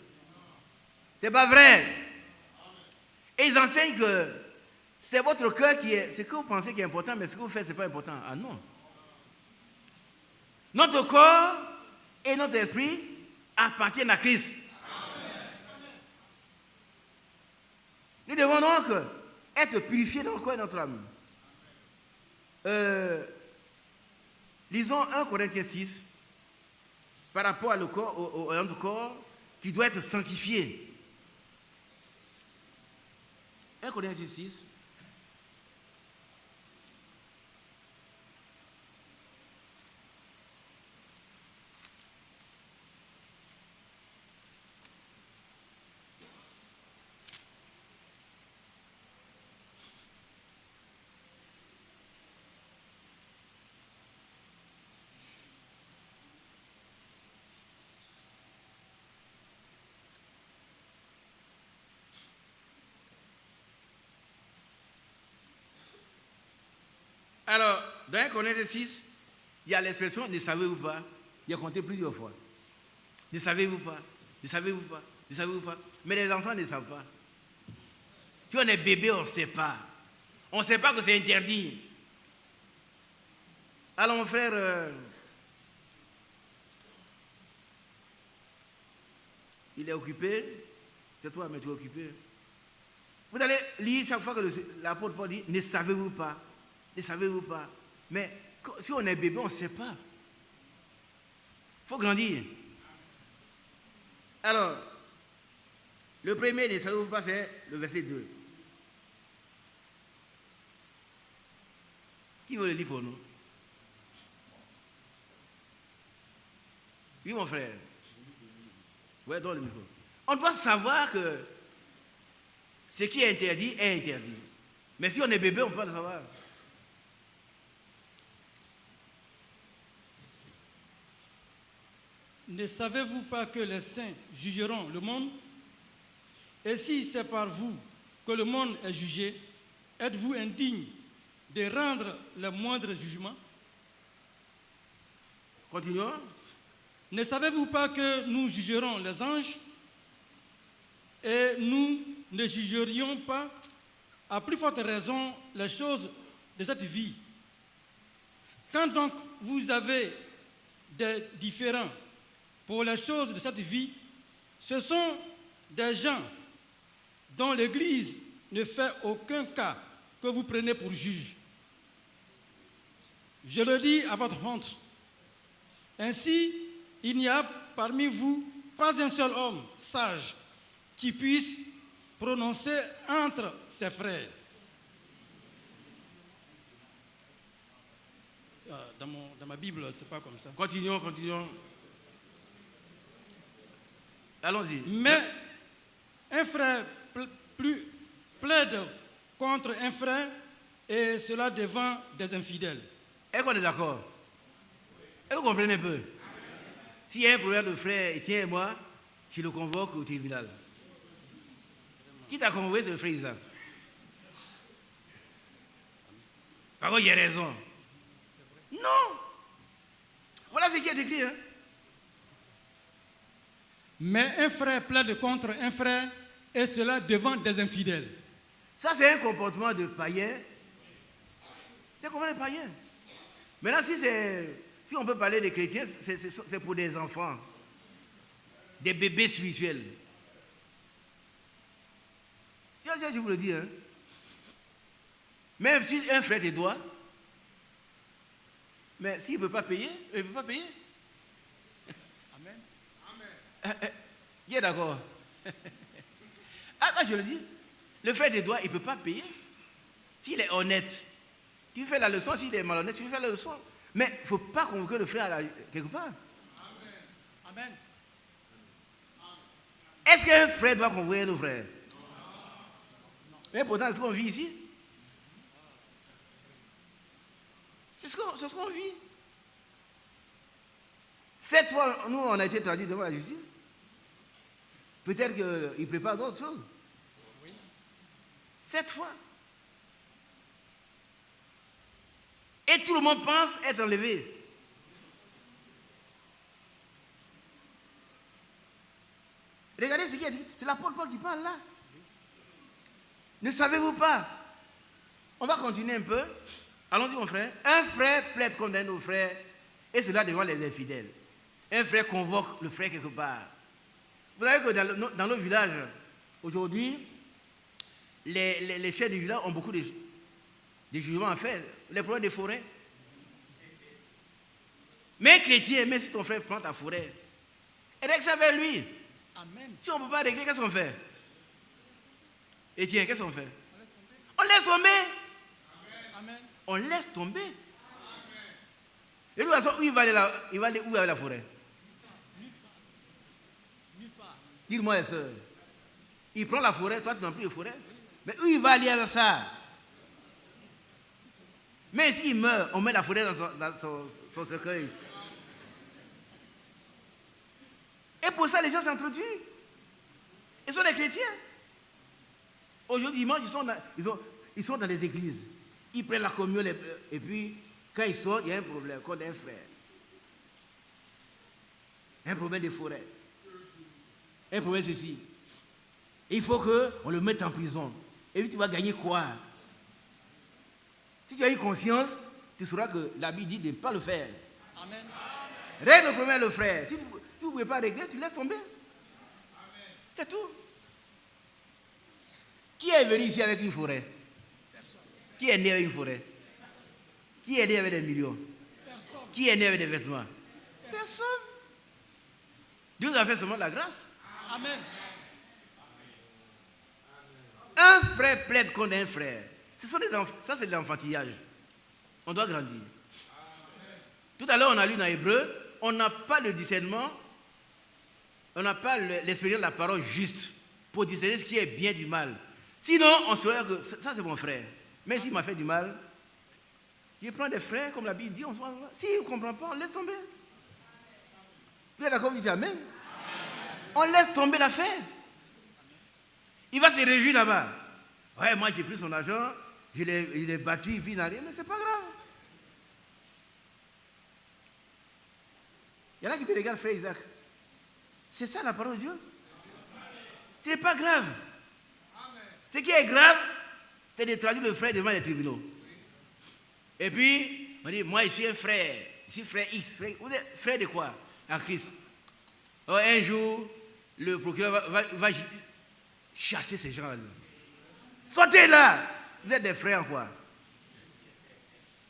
B: C'est pas vrai. Et ils enseignent que c'est votre cœur qui est... Ce que vous pensez qui est important, mais ce que vous faites, ce n'est pas important. Ah non. Notre corps et notre esprit appartiennent à Christ. Nous devons donc être purifiés dans le corps et notre âme. Lisons 1 Corinthiens 6 par rapport à le corps, notre corps qui doit être sanctifié. 1 Corinthiens 6. Alors, dans 1 Corinthiens 6, il y a l'expression « ne savez-vous pas ?» Il a compté plusieurs fois. « Ne savez-vous pas? Ne savez-vous pas? Ne savez-vous pas ?» Mais les enfants ne savent pas. Si on est bébé, on ne sait pas. On ne sait pas que c'est interdit. Alors mon frère, il est occupé. C'est toi, mais tu es occupé. Vous allez lire chaque fois que l'apôtre Paul dit « ne savez-vous pas ?» Ne savez-vous pas? Mais si on est bébé, on ne sait pas. Il faut grandir. Alors, le premier, ne savez-vous pas, c'est le verset 2. Qui veut le lire pour nous? Oui, mon frère. Ouais, donne le micro. On doit savoir que ce qui est interdit est interdit. Mais si on est bébé, on ne peut pas le savoir.
D: Ne savez-vous pas que les saints jugeront le monde? Et si c'est par vous que le monde est jugé, êtes-vous indigne de rendre le moindre jugement?
B: Continuons.
D: Ne savez-vous pas que nous jugerons les anges? Et nous ne jugerions pas, à plus forte raison, les choses de cette vie. Quand donc vous avez des différends pour les choses de cette vie, ce sont des gens dont l'Église ne fait aucun cas que vous prenez pour juge. Je le dis à votre honte. Ainsi, il n'y a parmi vous pas un seul homme sage qui puisse prononcer entre ses frères. Dans ma Bible, ce n'est pas comme ça.
B: Continuons. Allons-y.
D: Mais un frère plaide contre un frère, et cela devant des infidèles.
B: Est-ce qu'on est d'accord? Est-ce que vous comprenez un peu? S'il y a un problème de frère, tiens moi, tu le convoques au tribunal. Qui t'a convoqué, c'est le frère Isaac. Par contre, il y a raison. Non. Voilà ce qui est écrit. Hein?
D: Mais un frère plaide contre un frère, et cela devant des infidèles.
B: Ça, c'est un comportement de païen. C'est comme un païen. Maintenant, si on peut parler des chrétiens, c'est pour des enfants, des bébés spirituels. Je vous le dis. Hein? Même si un frère te doit, mais s'il ne peut pas payer, il ne peut pas payer. Amen. Il est d'accord. Ah, moi je le dis. Le frère te doit, il ne peut pas payer. S'il est honnête, tu fais la leçon. S'il est malhonnête, tu lui fais la leçon. Mais il ne faut pas convoquer le frère quelque part.
D: Amen.
B: Est-ce qu'un frère doit convoquer nos frères? Mais pourtant, c'est ce qu'on vit ici. C'est ce qu'on vit. 7 fois, nous, on a été traduits devant la justice. Peut-être qu'il prépare d'autres choses. 7 fois. Et tout le monde pense être enlevé. Regardez ce qu'il a dit. C'est l'apôtre Paul Paul qui parle là. Ne savez-vous pas? On va continuer un peu. Allons-y, mon frère. Un frère plaide contre un de nos frères, et cela devant les infidèles. Un frère convoque le frère quelque part. Vous savez que dans nos villages, aujourd'hui, les chefs du village ont beaucoup de jugements à faire. Les problèmes des forêts. Mais chrétien, même si ton frère prend ta forêt, règle ça avec lui.
D: Amen.
B: Si on ne peut pas régler, qu'est-ce qu'on fait? Etienne, qu'est-ce qu'on fait? On laisse tomber.
D: Amen.
B: On laisse tomber. Et de toute façon, où il va aller où avec la forêt? Dis-moi les soeurs. Il prend la forêt, toi tu n'as plus de forêt. Mais où il va aller avec ça? Mais s'il meurt, on met la forêt dans son cercueil. Et pour ça, les gens s'entretuent. Ils sont des chrétiens. Aujourd'hui, dimanche, ils sont dans les églises. Ils prennent la communion et puis, quand ils sortent, il y a un problème, contre un frère. Un problème de forêt. Un problème ceci. Il faut qu'on le mette en prison. Et puis tu vas gagner quoi? Si tu as eu conscience, tu sauras que la Bible dit de ne pas le faire.
D: Amen.
B: Règle le problème le frère. Si tu ne pouvais pas régler, tu laisses tomber. C'est tout. Qui est venu ici avec une forêt? Personne. Qui est né avec une forêt? Qui est né avec des millions? Personne. Qui est né avec des vêtements? Personne. Dieu nous a fait seulement la grâce.
D: Amen.
B: Un frère plaide contre un frère. Ça, c'est de l'enfantillage. On doit grandir. Tout à l'heure, on a lu dans Hébreu, on n'a pas le discernement, on n'a pas l'expérience de la parole juste pour discerner ce qui est bien du mal. Sinon, on saurait que ça, c'est mon frère. Mais s'il m'a fait du mal, je prends des frères, comme la Bible dit, s'il ne comprend pas, on laisse tomber. Vous êtes d'accord, vous dites Amen? On laisse tomber l'affaire. Il va se réjouir là-bas. Ouais, moi j'ai pris son argent, je l'ai battu, il n'a rien, mais c'est pas grave. Il y en a qui me regardent, frère Isaac. C'est ça la parole de Dieu. Ce n'est pas grave. Ce qui est grave, c'est de traduire le frère devant les tribunaux. Et puis, on dit, moi je suis un frère. Je suis frère X. Vous êtes frère de quoi? En Christ. Alors, un jour, le procureur va chasser ces gens-là. Sortez là! Vous êtes des frères en quoi?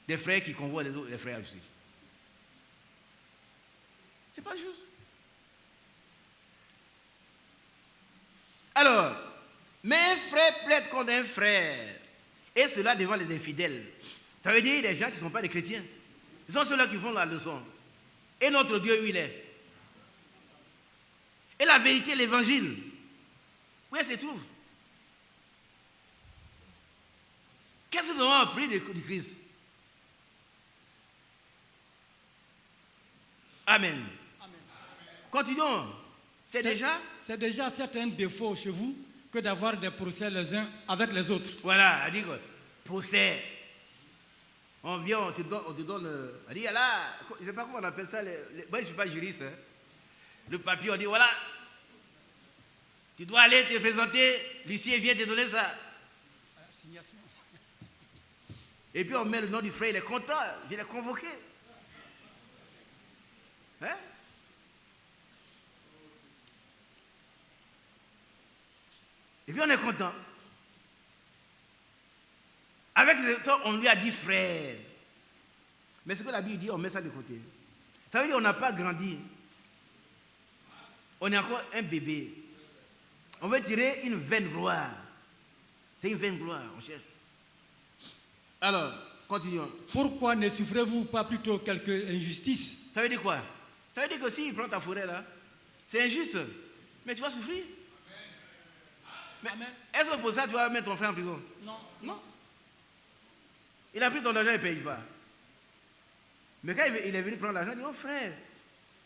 B: Des frères qui convoient les autres, les frères aussi. C'est pas juste. Alors, mais un frère plaide contre un frère, et cela devant les infidèles. Ça veut dire les gens qui ne sont pas des chrétiens. Ils sont ceux-là qui font la leçon. Et notre Dieu, où il est? Et la vérité, l'évangile, où elle se trouve? Qu'est-ce que nous avons appris du Christ? Amen.
D: Amen.
B: Continuons. C'est déjà
D: certains défauts chez vous que d'avoir des procès les uns avec les autres.
B: Voilà, elle dit quoi? Procès. On vient, on te donne. Elle dit, là, je ne sais pas comment on appelle ça. Moi, je ne suis pas juriste. Hein. Le papier, on dit, voilà. Tu dois aller te présenter. L'huissier vient te donner ça.
D: Signation.
B: Et puis on met le nom du frère, il est content. Je l'ai convoqué. Hein? Et puis on est content. Avec ce temps, on lui a dit frère. Mais ce que la Bible dit, on met ça de côté. Ça veut dire qu'on n'a pas grandi. On est encore un bébé. On veut tirer une vaine gloire. C'est une vaine gloire, on cherche. Alors, continuons.
D: Pourquoi ne souffrez-vous pas plutôt quelque injustice?
B: Ça veut dire quoi? Ça veut dire que s'il prend ta forêt là, c'est injuste. Mais tu vas souffrir. Mais est-ce que pour ça tu vas mettre ton frère en prison?
D: Non.
B: Non. Il a pris ton argent et ne paye pas. Mais quand il est venu prendre l'argent, il dit, oh frère,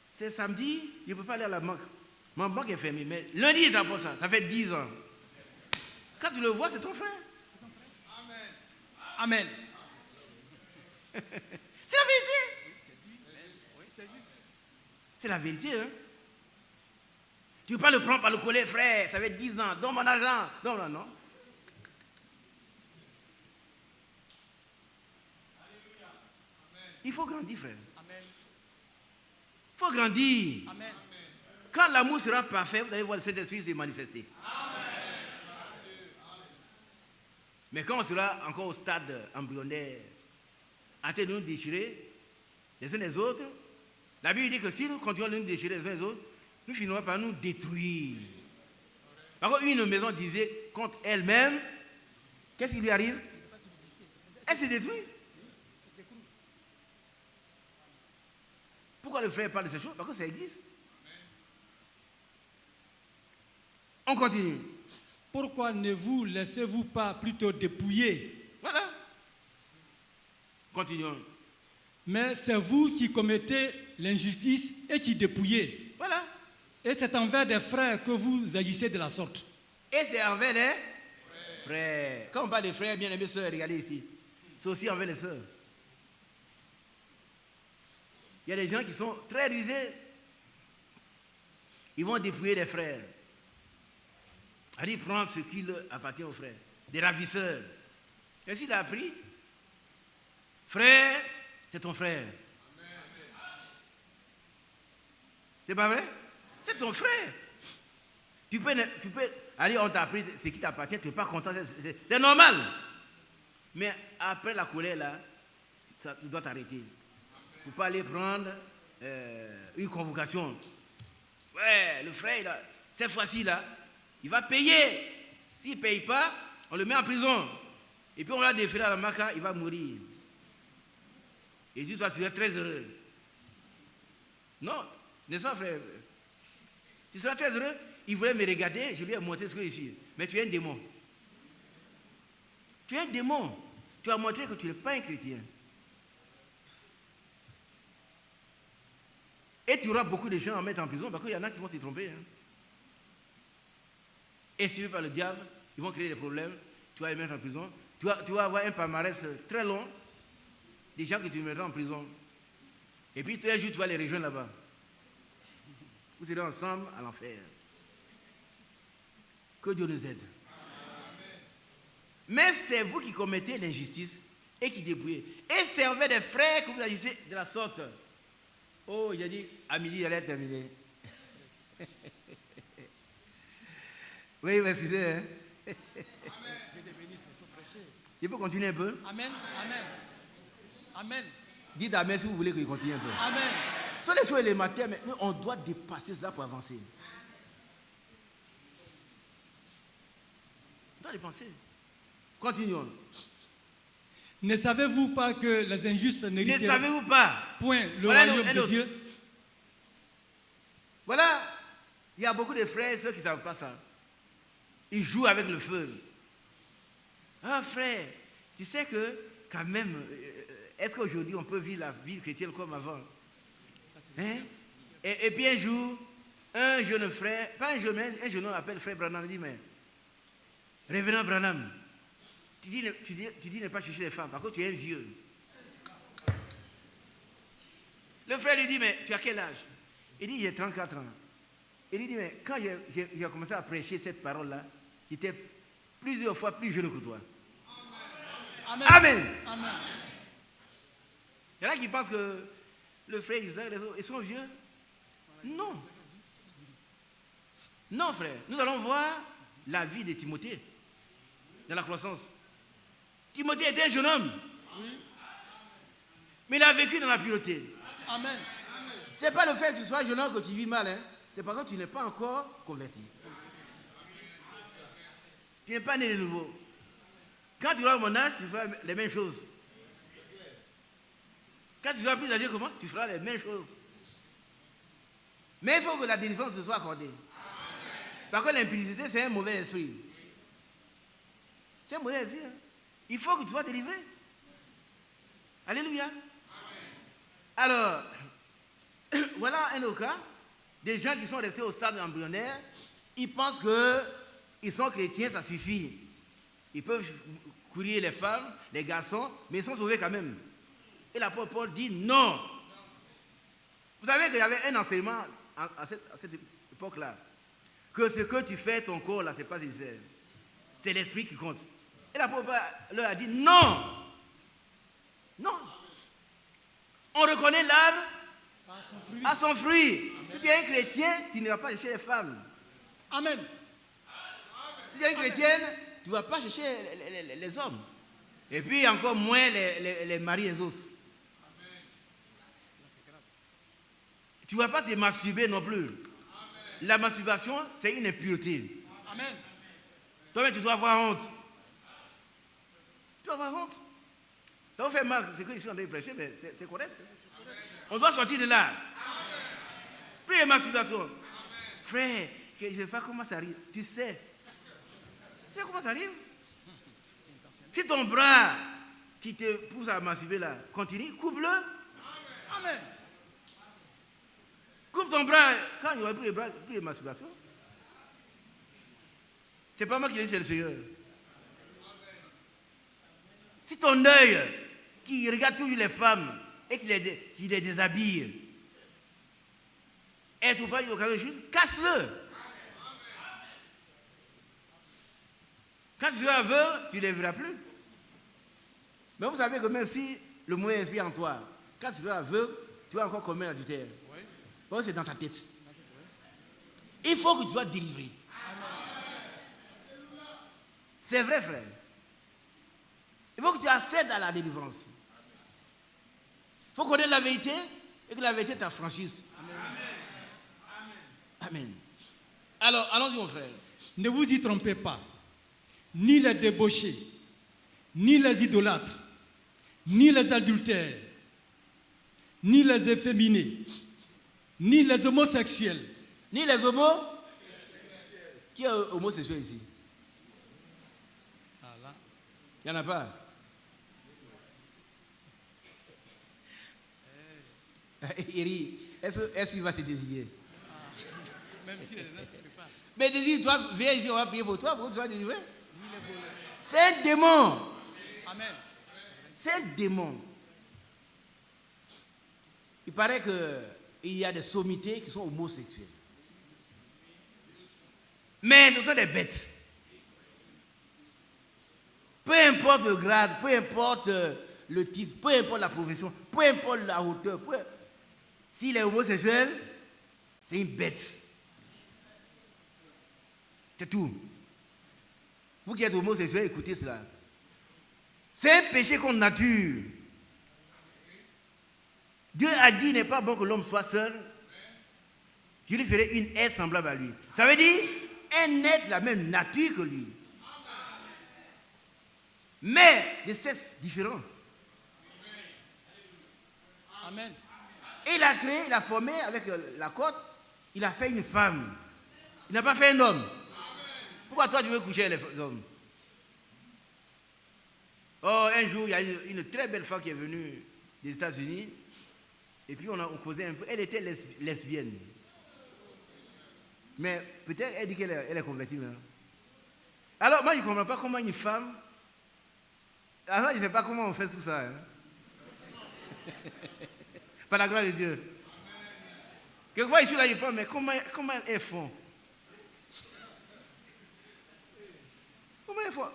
B: c'est samedi, je ne peux pas aller à la banque. Ma banque est fermée, mais lundi il t'apporte ça. Ça fait 10 ans. Quand tu le vois, c'est ton frère.
D: Amen.
B: C'est la vérité. Oui, c'est juste. C'est la vérité. Hein? Tu ne peux pas le prendre par le collet, frère. Ça fait 10 ans. Donne mon argent. Non, non. Il faut grandir, frère. Il faut grandir.
D: Amen.
B: Quand l'amour sera parfait, vous allez voir le Saint-Esprit se manifester. Mais quand on sera encore au stade embryonnaire, en train de nous déchirer les uns les autres, la Bible dit que si nous continuons de nous déchirer les uns les autres, nous finirons par nous détruire. Par contre, une maison divisée contre elle-même, qu'est-ce qui lui arrive? Elle se détruit. Pourquoi le frère parle de ces choses? Parce que ça existe. On continue.
D: Pourquoi ne vous laissez-vous pas plutôt dépouiller?
B: Voilà. Continuons.
D: Mais c'est vous qui commettez l'injustice et qui dépouillez.
B: Voilà.
D: Et c'est envers des frères que vous agissez de la sorte.
B: Et c'est envers les frères. Quand on parle des frères, bien aimés sœurs, regardez ici. C'est aussi envers les sœurs. Il y a des gens qui sont très rusés. Ils vont dépouiller les frères. Allez prendre ce qui leur appartient aux frères. Des ravisseurs. Et s'il a pris, frère, c'est ton frère. C'est pas vrai? C'est ton frère. Tu peux allez, on t'a pris ce qui t'appartient, tu n'es pas content, c'est normal. Mais après la colère, là, tu dois t'arrêter. Pour ne pas aller prendre une convocation. Ouais, le frère, là, cette fois-ci, là, il va payer. S'il ne paye pas, on le met en prison. Et puis on l'a déféré à la Maca, il va mourir. Et tu seras très heureux. Non, n'est-ce pas, frère? Tu seras très heureux. Il voulait me regarder, je lui ai montré ce que je suis. Mais tu es un démon. Tu es un démon. Tu as montré que tu n'es pas un chrétien. Et tu auras beaucoup de gens à mettre en prison parce qu'il y en a qui vont se tromper. Hein. Et suivis par le diable, ils vont créer des problèmes. Tu vas les mettre en prison. Tu vas avoir un palmarès très long des gens que tu mettras en prison. Et puis, un jour, tu vas les rejoindre là-bas. Vous serez ensemble à l'enfer. Que Dieu nous aide. Amen. Mais c'est vous qui commettez l'injustice et qui dépouillez. Et c'est envers des frères que vous agissez de la sorte. Oh, j'ai dit, à midi, elle est terminée. Oui, excusez. Hein? Il faut continuer un peu.
D: Amen. Amen. Amen.
B: Dites amen si vous voulez qu'il continue un peu.
D: Amen.
B: Ce sont les choses élémentaires, mais nous, on doit dépasser cela pour avancer. On doit dépenser. Continuons.
D: Ne savez-vous pas que les injustes
B: Ne
D: n'hériteront
B: savez-vous pas?
D: point le
B: Voilà
D: royaume
B: un
D: de
B: autre.
D: Dieu?
B: Voilà, il y a beaucoup de frères et sœurs qui ne savent pas ça. Ils jouent avec le feu. Ah frère, tu sais que quand même, est-ce qu'aujourd'hui on peut vivre la vie chrétienne comme avant? Hein? Et puis un jour, un jeune frère, pas un jeune homme appelle frère Branham, il dit, mais révérend Branham, tu dis ne pas chercher les femmes, parce que tu es un vieux. Le frère lui dit, mais tu as quel âge? Il dit, j'ai 34 ans. Il lui dit, mais quand j'ai commencé à prêcher cette parole-là, j'étais plusieurs fois plus jeune que toi.
D: Amen.
B: Amen.
D: Amen.
B: Il y en a qui pensent que le frère Isaac, les autres, ils sont vieux. Non. Non, frère. Nous allons voir la vie de Timothée dans la croissance. Timothée était un jeune homme. Oui. Mais il a vécu dans la pureté.
D: Amen.
B: Ce n'est pas le fait que tu sois jeune homme que tu vis mal. Hein. C'est parce que tu n'es pas encore converti. Tu n'es pas né de nouveau. Quand tu auras mon âge, tu feras les mêmes choses. Quand tu seras plus âgé, comment? Tu feras les mêmes choses. Mais il faut que la délivrance se soit accordée. Parce que l'impudicité, c'est un mauvais esprit. C'est un mauvais esprit. Hein? Il faut que tu sois délivré. Alléluia. Alors, voilà un autre cas. Des gens qui sont restés au stade embryonnaire, ils pensent qu'ils sont chrétiens, ça suffit. Ils peuvent courir les femmes, les garçons, mais ils sont sauvés quand même. Et l'apôtre Paul dit non. Vous savez qu'il y avait un enseignement à cette époque-là. que ce que tu fais, ton corps, là, ce n'est pas sincère. C'est l'esprit qui compte. Et l'apôtre leur a dit non. Non. On reconnaît l'arbre à son fruit. Si tu es un chrétien, tu ne vas pas chercher les femmes.
D: Amen.
B: Si tu es une chrétienne, tu ne vas pas chercher les hommes. Et puis encore moins les maris et les autres. Tu ne vas pas te masturber non plus. La masturbation, c'est une impureté.
D: Amen.
B: Toi-même, tu dois avoir honte. Tu dois avoir honte. Ça vous fait mal, c'est que je suis en train de prêcher, mais c'est correct. On doit sortir de là. Plus de masturbation. Frère, je ne sais pas comment ça arrive. Tu sais. Tu sais comment ça arrive? Si ton bras qui te pousse à masturber là continue, coupe-le.
D: Amen.
B: Coupe ton bras quand il n'y aura plus de masturbation. C'est pas moi qui l'ai dit, c'est le Seigneur. Si ton œil qui regarde toujours les femmes et qui les déshabille, et tu pas une occasion de chose, casse-le. Quand tu seras aveugle, tu ne les verras plus. Mais vous savez que même si le mauvais esprit est en toi, quand tu seras aveugle, tu vas encore commettre l'adultère. Parce que c'est dans ta tête. Il faut que tu sois délivré. C'est vrai, frère. Il faut que tu accèdes à la délivrance. Il faut connaître la vérité et que la vérité t'affranchisse. Amen. Alors, allons-y, mon frère.
D: Ne vous y trompez pas. Ni les débauchés, ni les idolâtres, ni les adultères, ni les efféminés, ni les homosexuels.
B: Ni les homos. Qui est homosexuel ici? Il n'y en a pas. Il rit. Est-ce qu'il va se désir?
D: Même si les ne peut pas.
B: Mais désire-toi, viens ici, on va prier pour toi, pour que tu sois délivré. C'est un démon.
D: Amen.
B: C'est un démon. Il paraît qu'il y a des sommités qui sont homosexuels. Mais ce sont des bêtes. Peu importe le grade, peu importe le titre, peu importe la profession, peu importe la hauteur, s'il est homosexuel, c'est une bête. C'est tout. Vous qui êtes homosexuel, écoutez cela. C'est un péché contre nature. Dieu a dit, il n'est pas bon que l'homme soit seul. Je lui ferai une aide semblable à lui. Ça veut dire un être de la même nature que lui. Mais de sexes différents.
D: Amen.
B: Et il a créé, il a formé avec la côte, il a fait une femme. Il n'a pas fait un homme. Pourquoi toi tu veux coucher avec les hommes? Oh, un jour, il y a une très belle femme qui est venue des États-Unis. Et puis on causait un peu. Elle était lesbienne. Mais peut-être elle dit qu'elle est convertie maintenant. Alors moi je ne comprends pas comment une femme. Alors je ne sais pas comment on fait tout ça. Hein? Par la gloire de Dieu. Quelquefois ici là je pense, mais comment elles font? Comment elles font?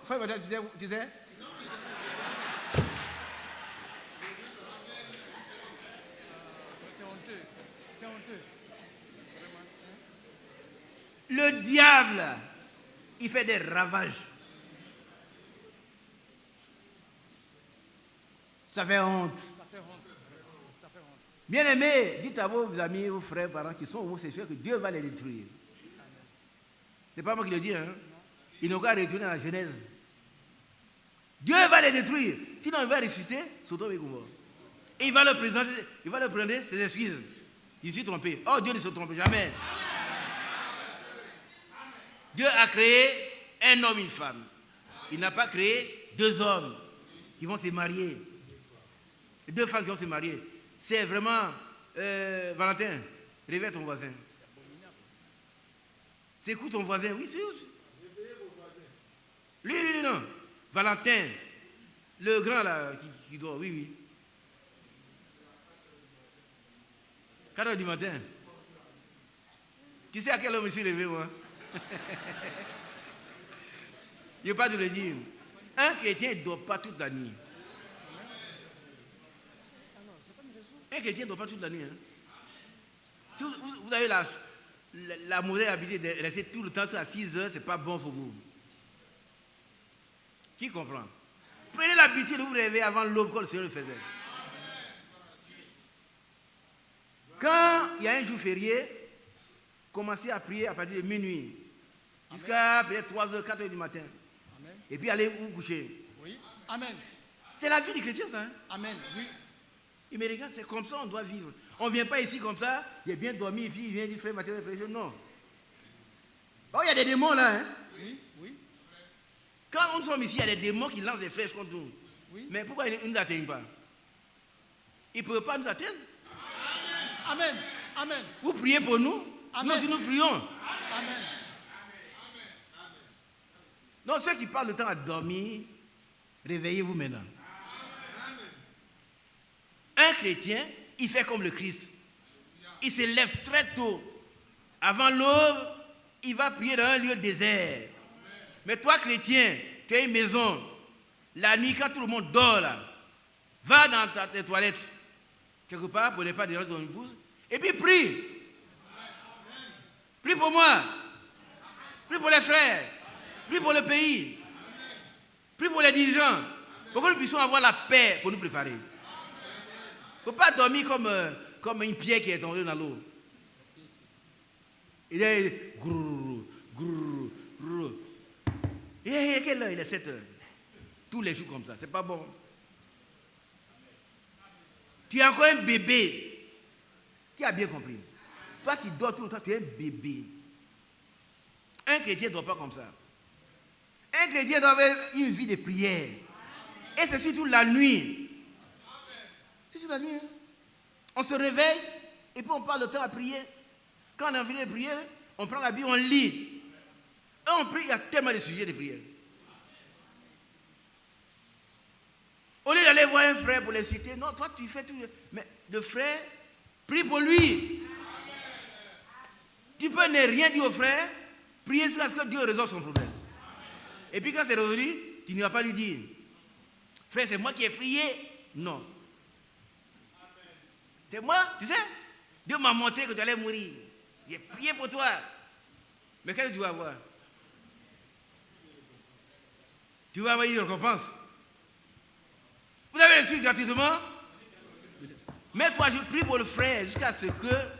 B: Tu sais?
D: C'est honteux. C'est honteux.
B: Le diable, il fait des ravages. Ça fait honte.
D: Ça fait honte. Ça fait honte.
B: Bien-aimés, dites à vos amis, vos frères, parents qui sont homosexuels que Dieu va les détruire. C'est pas moi qui le dis, hein. Ils n'ont qu'à retourner à la Genèse. Dieu va les détruire. Sinon, il va ressusciter Sodome et Gomorrhe. Et il va leur prendre ses excuses. Je suis trompé. Oh, Dieu ne se trompe jamais. Dieu a créé un homme et une femme. Il n'a pas créé deux hommes qui vont se marier. Deux femmes qui vont se marier. C'est vraiment... Valentin, réveille ton voisin. C'est quoi ton voisin? Oui, c'est où? Lui, non. Valentin, le grand là, qui dort, oui. 4 heures du matin. Tu sais à quelle heure je me suis levé, moi? Je ne veux pas te le dire. Un chrétien ne dort pas toute la nuit. Un chrétien ne dort pas toute la nuit. Hein. Si vous avez la mauvaise habitude de rester tout le temps à 6 heures, ce n'est pas bon pour vous. Qui comprend? Prenez l'habitude de vous réveiller avant l'aube comme le Seigneur le faisait. Quand il y a un jour férié, commencez à prier à partir de minuit. Jusqu'à peut-être 3h, 4h du matin.
D: Amen.
B: Et puis allez vous coucher.
D: Oui. Amen.
B: C'est la vie du chrétien, ça. Hein?
D: Amen. Oui.
B: Il me regarde, c'est comme ça on doit vivre. On ne vient pas ici comme ça, il a bien dormi, et puis il vient dire frère Mathieu, non. Oh, il y a des démons là. Hein?
D: Oui, oui.
B: Quand on tombe ici, il y a des démons qui lancent des flèches contre nous.
D: Oui.
B: Mais pourquoi ils ne nous atteignent pas? Ils ne peuvent pas nous atteindre.
D: Amen. Amen.
B: Vous priez pour nous.
D: Amen.
B: Nous, si nous prions.
D: Amen.
B: Donc ceux qui passent le temps à dormir, réveillez-vous maintenant. Un chrétien, il fait comme le Christ. Il se lève très tôt. Avant l'aube, il va prier dans un lieu désert. Mais toi, chrétien, tu as une maison. La nuit, quand tout le monde dort là, va dans tes toilettes, quelque part, pour ne pas déranger ton épouse, et puis prie. Prie pour moi. Prie pour les frères. Prie pour le pays. Prie pour les dirigeants. Pour que nous puissions avoir la paix pour nous préparer. Il ne faut pas dormir comme une pierre qui est tombée dans l'eau. Il est grrr, grrr, grrr. Et quelle heure? Il est 7 heures. Tous les jours comme ça. C'est pas bon. Tu es encore un bébé. Qui a bien compris? Toi qui dors tout le temps, tu es un bébé. Un chrétien ne dort pas comme ça. Un chrétien doit avoir une vie de prière. Et c'est surtout la nuit. C'est surtout la nuit. Hein? On se réveille et puis on parle le temps à prier. Quand on a fini de prier, on prend la Bible, on lit. Et on prie, il y a tellement de sujets de prière. Au lieu d'aller voir un frère pour l'insulter, non, toi tu fais tout. Mais le frère, prie pour lui. Tu peux ne rien dire au frère, prier jusqu'à ce que Dieu résolve son problème. Et puis quand c'est résolu, tu ne vas pas lui dire, frère, c'est moi qui ai prié. Non. C'est moi, tu sais, Dieu m'a montré que tu allais mourir. J'ai prié pour toi. Mais qu'est-ce que tu vas avoir? Tu vas avoir une récompense. Vous avez reçu gratuitement. Mais toi, je prie pour le frère jusqu'à ce que...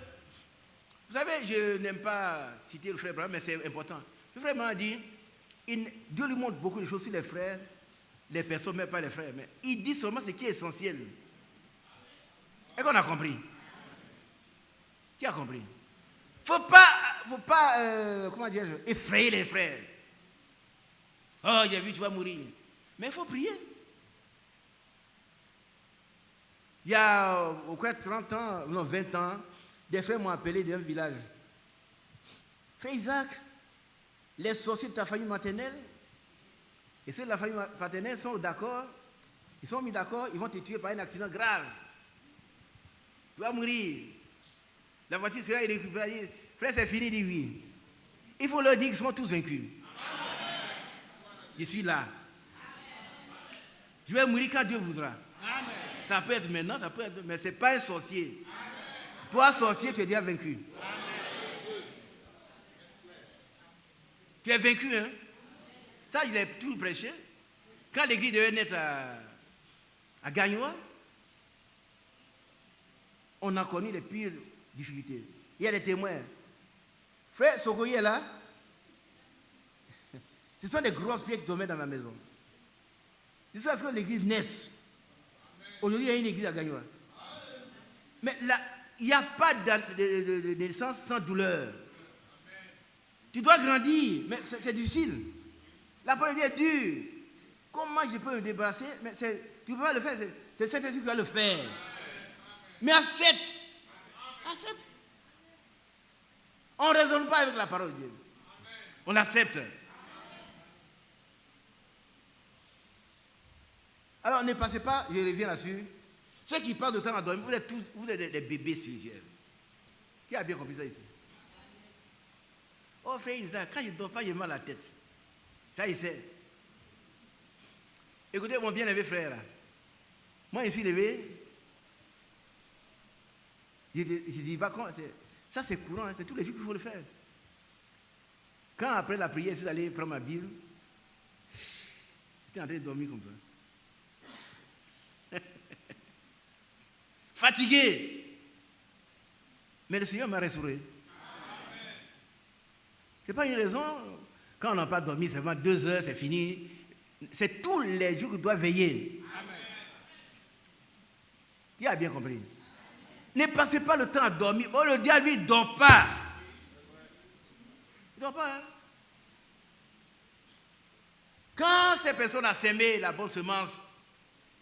B: Vous savez, je n'aime pas citer le frère, mais c'est important. Le frère m'a dit, Dieu lui montre beaucoup de choses sur les frères, les personnes, mais pas les frères. Mais il dit seulement ce qui est essentiel. Est-ce qu'on a compris? Qui a compris? Faut pas comment dire, effrayer les frères. Oh, j'ai vu, tu vas mourir. Mais il faut prier. Il y a au moins 30 ans, non 20 ans, des frères m'ont appelé d'un village. Frère Isaac, les sorciers de ta famille maternelle, et ceux de la famille paternelle sont d'accord, ils sont mis d'accord, ils vont te tuer par un accident grave. Tu vas mourir. La voiture sera récupérée. Frère, c'est fini, dit oui. Il faut leur dire qu'ils sont tous vaincus. Amen. Je suis là. Amen. Je vais mourir quand Dieu voudra. Amen. Ça peut être maintenant, ça peut être, mais ce n'est pas un sorcier. Amen. Toi, sorcier, tu es déjà vaincu. Amen. Tu es vaincu, hein? Ça, je l'ai toujours prêché. Quand l'église devait naître à Gagnoa, on a connu les pires difficultés. Il y a des témoins. Frère Sokoyi est là. Ce sont des grosses pierres qui tombaient dans ma maison. Jusqu'à ce que l'église naisse. Aujourd'hui, il y a une église à Gagnoa. Mais là, il n'y a pas de naissance sans douleur. Tu dois grandir, mais c'est difficile. La première vie est dure. Comment je peux me débarrasser? Mais tu ne peux pas le faire. C'est cet esprit qui va le faire. Mais accepte. Accepte. On ne raisonne pas avec la parole de Dieu. On l'accepte. Alors ne passez pas, je reviens là-dessus. Ceux qui passent de temps à dormir, vous êtes des bébés spirituels. Qui a bien compris ça ici? Oh frère Isaac, quand je ne dors pas, j'ai mal à la tête. Ça, il sait. Écoutez, mon bien-aimé frère, là. Moi, je suis levé. Je dis pas comment. Ça, c'est courant, hein, c'est tous les jours qu'il faut le faire. Quand après la prière, je suis allé prendre ma Bible, j'étais en train de dormir comme ça. Fatigué. Mais le Seigneur m'a restauré. Ce n'est pas une raison. Quand on n'a pas dormi, c'est vraiment 2 heures, c'est fini. C'est tous les jours qu'on doit veiller. Qui a bien compris? Ne passez pas le temps à dormir. Oh, le diable, lui, il ne dort pas. Il ne dort pas, hein? Quand cette personne a sémé la bonne semence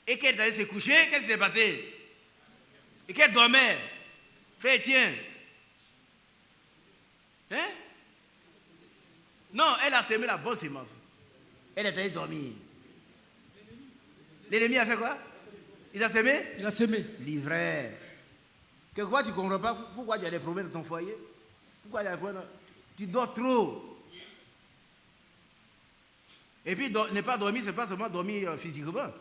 B: et qu'elle est allée se coucher, qu'est-ce qui s'est passé? Et qu'elle dormait. Frère Étienne. Hein? Non, elle a sémé la bonne semence. Elle est allée dormir. L'ennemi a fait quoi? Il a sémé?
D: Il a semé.
B: L'ivraie. Quelquefois, tu ne comprends pas pourquoi il y a des problèmes dans ton foyer. Pourquoi il y a des problèmes? Tu dors trop. Et puis, ne pas dormir, ce n'est pas seulement dormir physiquement.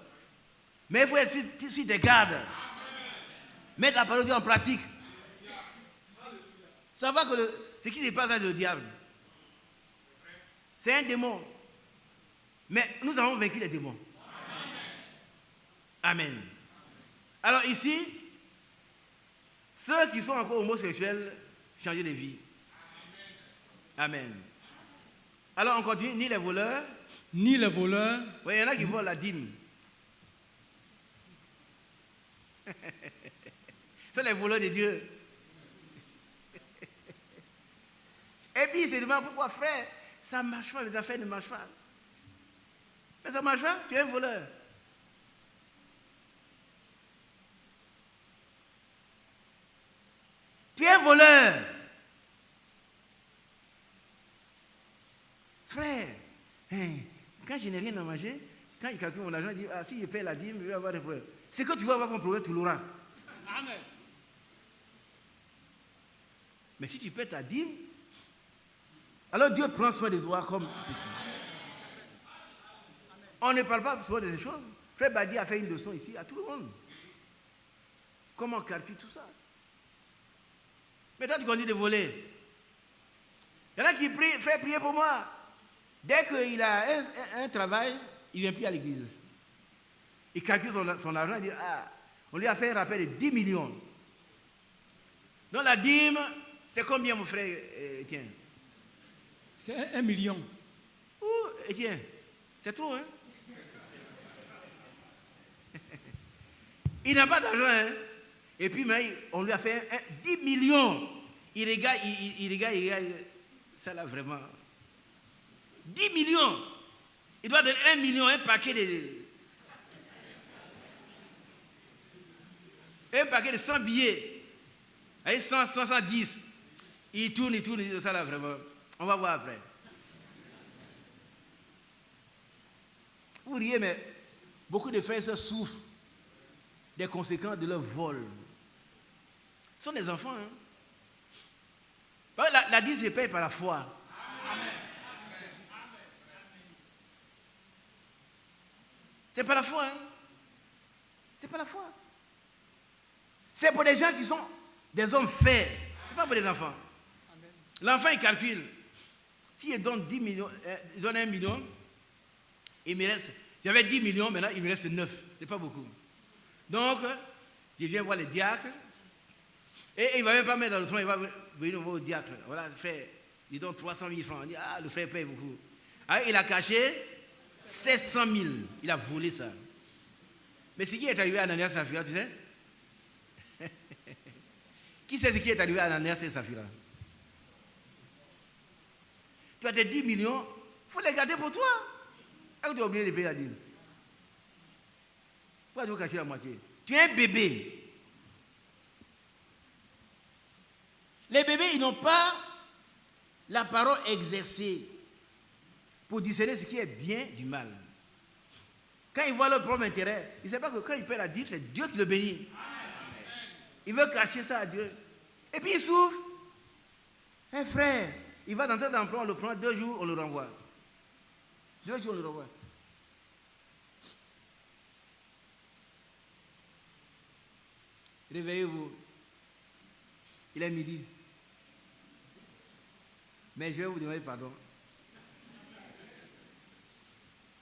B: Mais il faut être sur tes gardes. Mettre la parole de Dieu en pratique. Savoir que ce qui se passe avec le diable, c'est un démon. Mais nous avons vaincu les démons. Amen. Alors ici, ceux qui sont encore homosexuels, changez de vie. Amen. Alors on continue, ni les voleurs.
D: Ni les voleurs.
B: Oui, il y en a qui volent la dîme. Ce sont les voleurs de Dieu. Et puis il se demande pourquoi, frère, ça ne marche pas, les affaires ne marchent pas. Mais ça ne marche pas, tu es un voleur. Tu es un voleur. Frère, quand je n'ai rien à manger, quand il calcule mon argent, il dit, ah, si je paie la dîme, je vais avoir des problèmes. C'est que tu vas avoir comme problème, tu l'auras.
D: Amen.
B: Mais si tu paies ta dîme, alors Dieu prend soin de toi comme... On ne parle pas souvent de ces choses. Frère Badi a fait une leçon ici à tout le monde. Comment on calcule tout ça? Mais toi, tu continues de voler. Il y en a qui prient, frère, priez pour moi. Dès qu'il a un travail, il ne vient plus à l'église. Il calcule son argent, il dit, ah, on lui a fait un rappel de 10 millions. Donc la dîme, c'est combien, mon frère Étienne?
D: C'est 1 million.
B: Ouh, Étienne, c'est trop, hein? Il n'a pas d'argent, hein? Et puis maintenant, on lui a fait 10 millions. Il regarde, il regarde. Ça là, vraiment. 10 millions. Il doit donner 1 million, un paquet de 100 billets. Allez, 100, 110. Il tourne, il dit ça là, vraiment. On va voir après. Vous riez, mais beaucoup de frères souffrent des conséquences de leur vol. Ce sont des enfants. Hein? La dîme se paye par la foi. Amen. C'est pas la foi. Hein? C'est pas la foi. C'est pour des gens qui sont des hommes faits. C'est pas pour des enfants. L'enfant, il calcule. S'il donne 10 millions, il donne 1 million, il me reste. J'avais 10 millions, maintenant il me reste 9. C'est pas beaucoup. Donc, je viens voir le diacre. Et il ne va même pas mettre dans le tronc, il va venir voir le diacre. Voilà, le frère, il donne 300 000 francs. Il dit, ah, le frère paye beaucoup. Alors, il a caché 700 000. Il a volé ça. Mais ce qui est arrivé à Ananias et Saphira, tu sais? Qui sait ce qui est arrivé à Ananias et Saphira? Tu as tes 10 millions, il faut les garder pour toi. Est-ce que tu as oublié de payer la dîme? Pourquoi tu veux cacher la moitié? Tu es un bébé. Les bébés, ils n'ont pas la parole exercée pour discerner ce qui est bien du mal. Quand ils voient leur propre intérêt, ils ne savent pas que quand ils paient la dîme, c'est Dieu qui le bénit. Ils veulent cacher ça à Dieu. Et puis ils souffrent. Un frère, Il va dans tel emploi, on le prend, 2 jours, on le renvoie. 2 jours, on le renvoie. Réveillez-vous. Il est midi. Mais je vais vous demander pardon.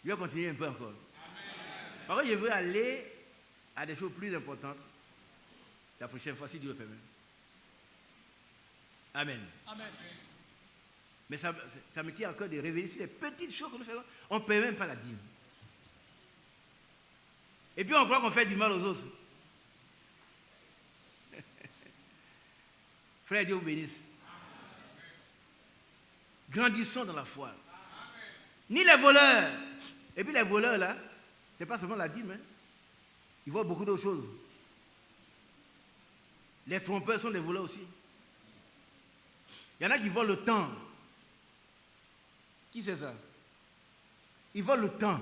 B: Je vais continuer un peu encore. Par contre, je veux aller à des choses plus importantes la prochaine fois, si Dieu le permet. Amen.
D: Amen.
B: Mais ça me tient à cœur de réveiller sur les petites choses que nous faisons. On ne paye même pas la dîme. Et puis on croit qu'on fait du mal aux autres. Frère, Dieu vous bénisse. Grandissons dans la foi. Ni les voleurs. Et puis les voleurs là, ce n'est pas seulement la dîme. Hein. Ils volent beaucoup d'autres choses. Les trompeurs sont des voleurs aussi. Il y en a qui volent le temps. Qui c'est ça? Ils volent le temps.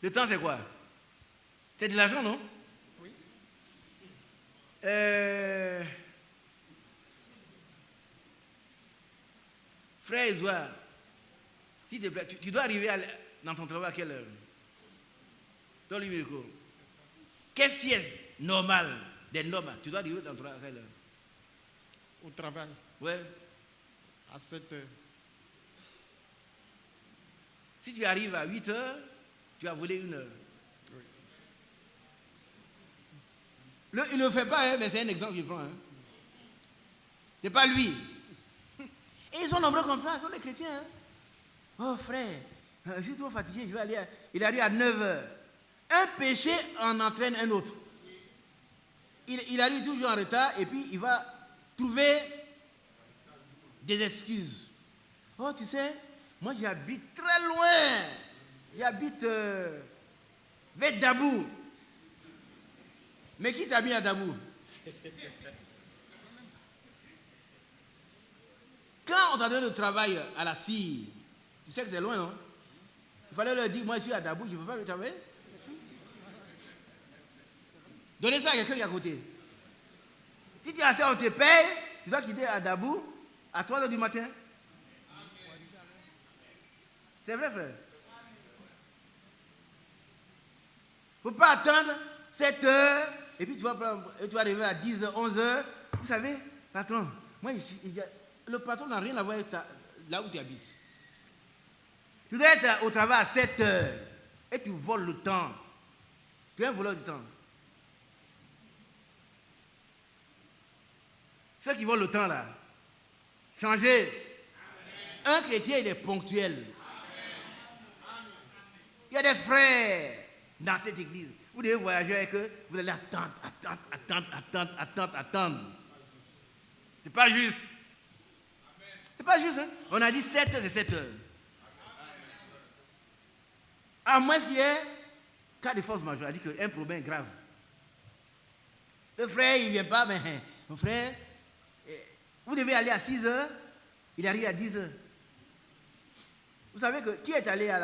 B: Le temps c'est quoi? C'est de l'argent, non?
D: Oui.
B: Frère Isoire, s'il te plaît, tu dois arriver dans ton travail à quelle heure? Donne-lui le micro. Qu'est-ce qui est normal, des normes? Tu dois arriver dans ton travail à quelle heure?
E: Au travail,
B: Ouais.
E: à 7 heures.
B: Si tu arrives à 8 heures, tu as volé 1 heure.
E: Oui.
B: Il ne le fait pas, hein, mais c'est un exemple qu'il prend. Hein. C'est pas lui. Et ils sont nombreux comme ça, ils sont des chrétiens. Hein. Oh frère, je suis trop fatigué, je vais aller. Il arrive à 9 heures. Un péché en entraîne un autre. Il arrive toujours en retard et puis il va trouver des excuses. Oh, tu sais, moi j'habite très loin. J'habite vers Dabou. Mais qui t'a mis à Dabou? Quand on t'a donné le travail à la cire, tu sais que c'est loin, non? Il fallait leur dire, moi je suis à Dabou, je ne peux pas me travailler. Donnez ça à quelqu'un qui est à côté. Si tu as assez, on te paye, tu dois quitter à Dabou à 3 heures du matin. C'est vrai, frère. Il ne faut pas attendre 7 heures et puis tu vas arriver à 10 heures, 11 heures. Vous savez, patron, moi, le patron n'a rien à voir avec là où tu habites. Tu dois être au travail à 7 heures et tu voles le temps. Tu es un voleur du temps. Ceux qui volent le temps là, changez. Un chrétien, il est ponctuel. Il y a des frères dans cette église. Vous devez voyager avec eux, vous allez attendre. C'est pas juste. C'est pas juste, hein? On a dit 7 heures, c'est 7 heures. À moins qu'il y ait cas de force majeure, a dit qu'un problème grave. Le frère, il ne vient pas, mais mon frère, vous devez aller à 6 heures, il arrive à 10 heures. Vous savez que qui est allé à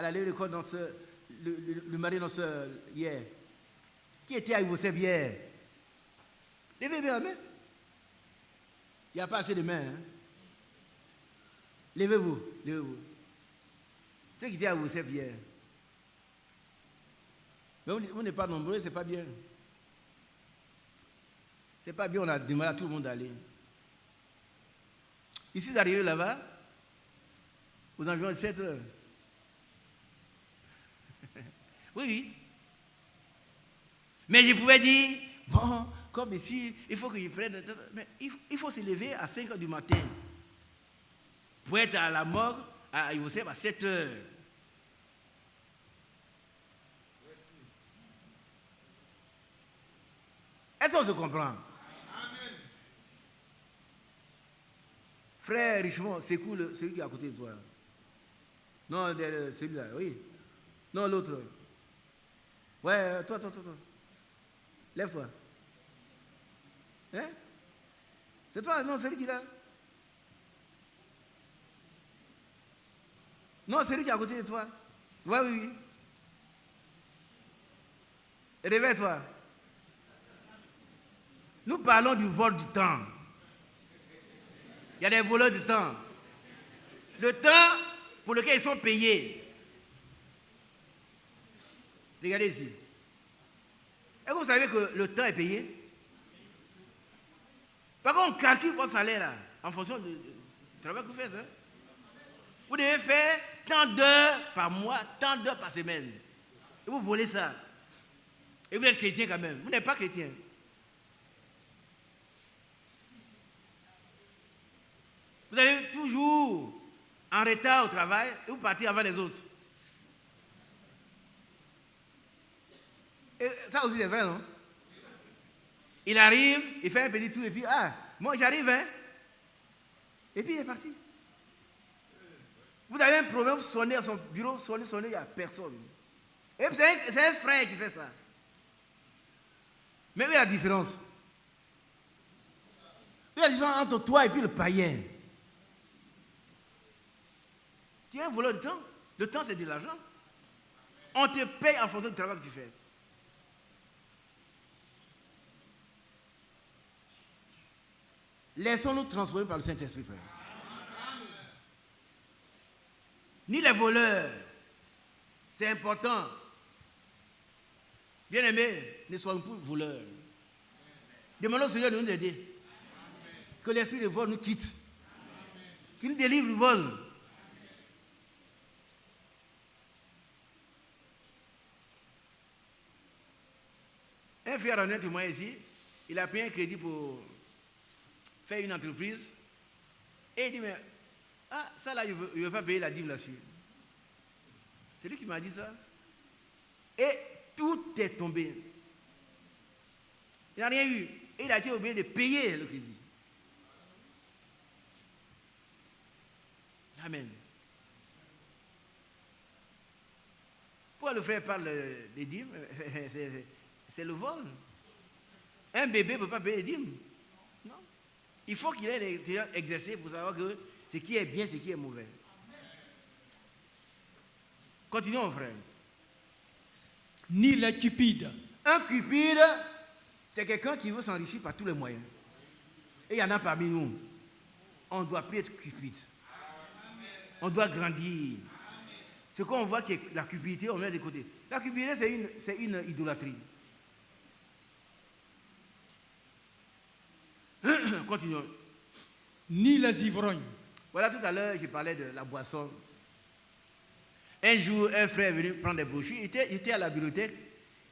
B: la levée de corps dans le mari dans hier? Qui était avec vos sèvres hier? Levez bien la main. Il n'y a pas assez de mains. Hein? Levez-vous, levez-vous. Ceux qui étaient avec vos sèvres hier. Mais vous n'êtes pas nombreux, c'est pas bien. C'est pas bien, on a demandé à tout le monde d'aller. Ici, d'arriver là-bas, aux environs de 7 heures. Oui, oui. Mais je pouvais dire, bon, comme ici, il faut que je prenne... Mais il faut se lever à 5 heures du matin pour être à la morgue à Yosef à 7 heures. Est-ce qu'on se comprend? Frère Richemont, c'est cool, celui qui est à côté de toi. Non, celui-là, oui. Non, l'autre. Ouais, toi. Lève-toi. Hein? C'est toi, non, celui qui est là. Non, celui qui est à côté de toi. Ouais, oui. Réveille-toi. Nous parlons du vol du temps. Il y a des voleurs de temps. Le temps pour lequel ils sont payés. Regardez ici. Est-ce que vous savez que le temps est payé? Par contre, on calcule votre salaire là, en fonction du travail que vous faites. Hein? Vous devez faire tant d'heures par mois, tant d'heures par semaine. Et vous volez ça. Et vous êtes chrétien quand même. Vous n'êtes pas chrétien. Vous allez toujours en retard au travail et vous partez avant les autres. Et ça aussi c'est vrai, non? Il arrive, il fait un petit tour et puis, ah, moi j'arrive, hein? Et puis il est parti. Vous avez un problème, vous sonnez à son bureau, sonnez, il n'y a personne. Et c'est un frère qui fait ça. Mais où est la différence? Il y a la différence entre toi et puis le païen. Tu es un voleur de temps. Le temps, c'est de l'argent. On te paye en fonction du travail que tu fais. Laissons-nous transformer par le Saint-Esprit, frère. Ni les voleurs. C'est important. Bien-aimés, ne soyons plus voleurs. Demandons au Seigneur de nous aider. Que l'esprit de vol nous quitte. Qu'il nous délivre du vol. Un frère en un témoin ici, il a pris un crédit pour faire une entreprise. Et il dit, mais ça là, il ne veut pas payer la dîme là-dessus. C'est lui qui m'a dit ça. Et tout est tombé. Il n'a rien eu. Et il a été obligé de payer le crédit. Amen. Pourquoi le frère parle des dîmes? C'est le vol. Un bébé ne peut pas payer les dîmes. Non. Il faut qu'il ait l'intelligence exercée pour savoir que ce qui est bien, ce qui est mauvais. Continuons, frère.
D: Ni les cupides.
B: Un cupide, c'est quelqu'un qui veut s'enrichir par tous les moyens. Et il y en a parmi nous. On ne doit plus être cupide. On doit grandir. Ce qu'on voit que la cupidité, on met de côté. La cupidité, c'est une idolâtrie. Continuons.
D: Ni les ivrognes.
B: Voilà, tout à l'heure, je parlais de la boisson. Un jour, un frère est venu prendre des brochures. Il était à la bibliothèque.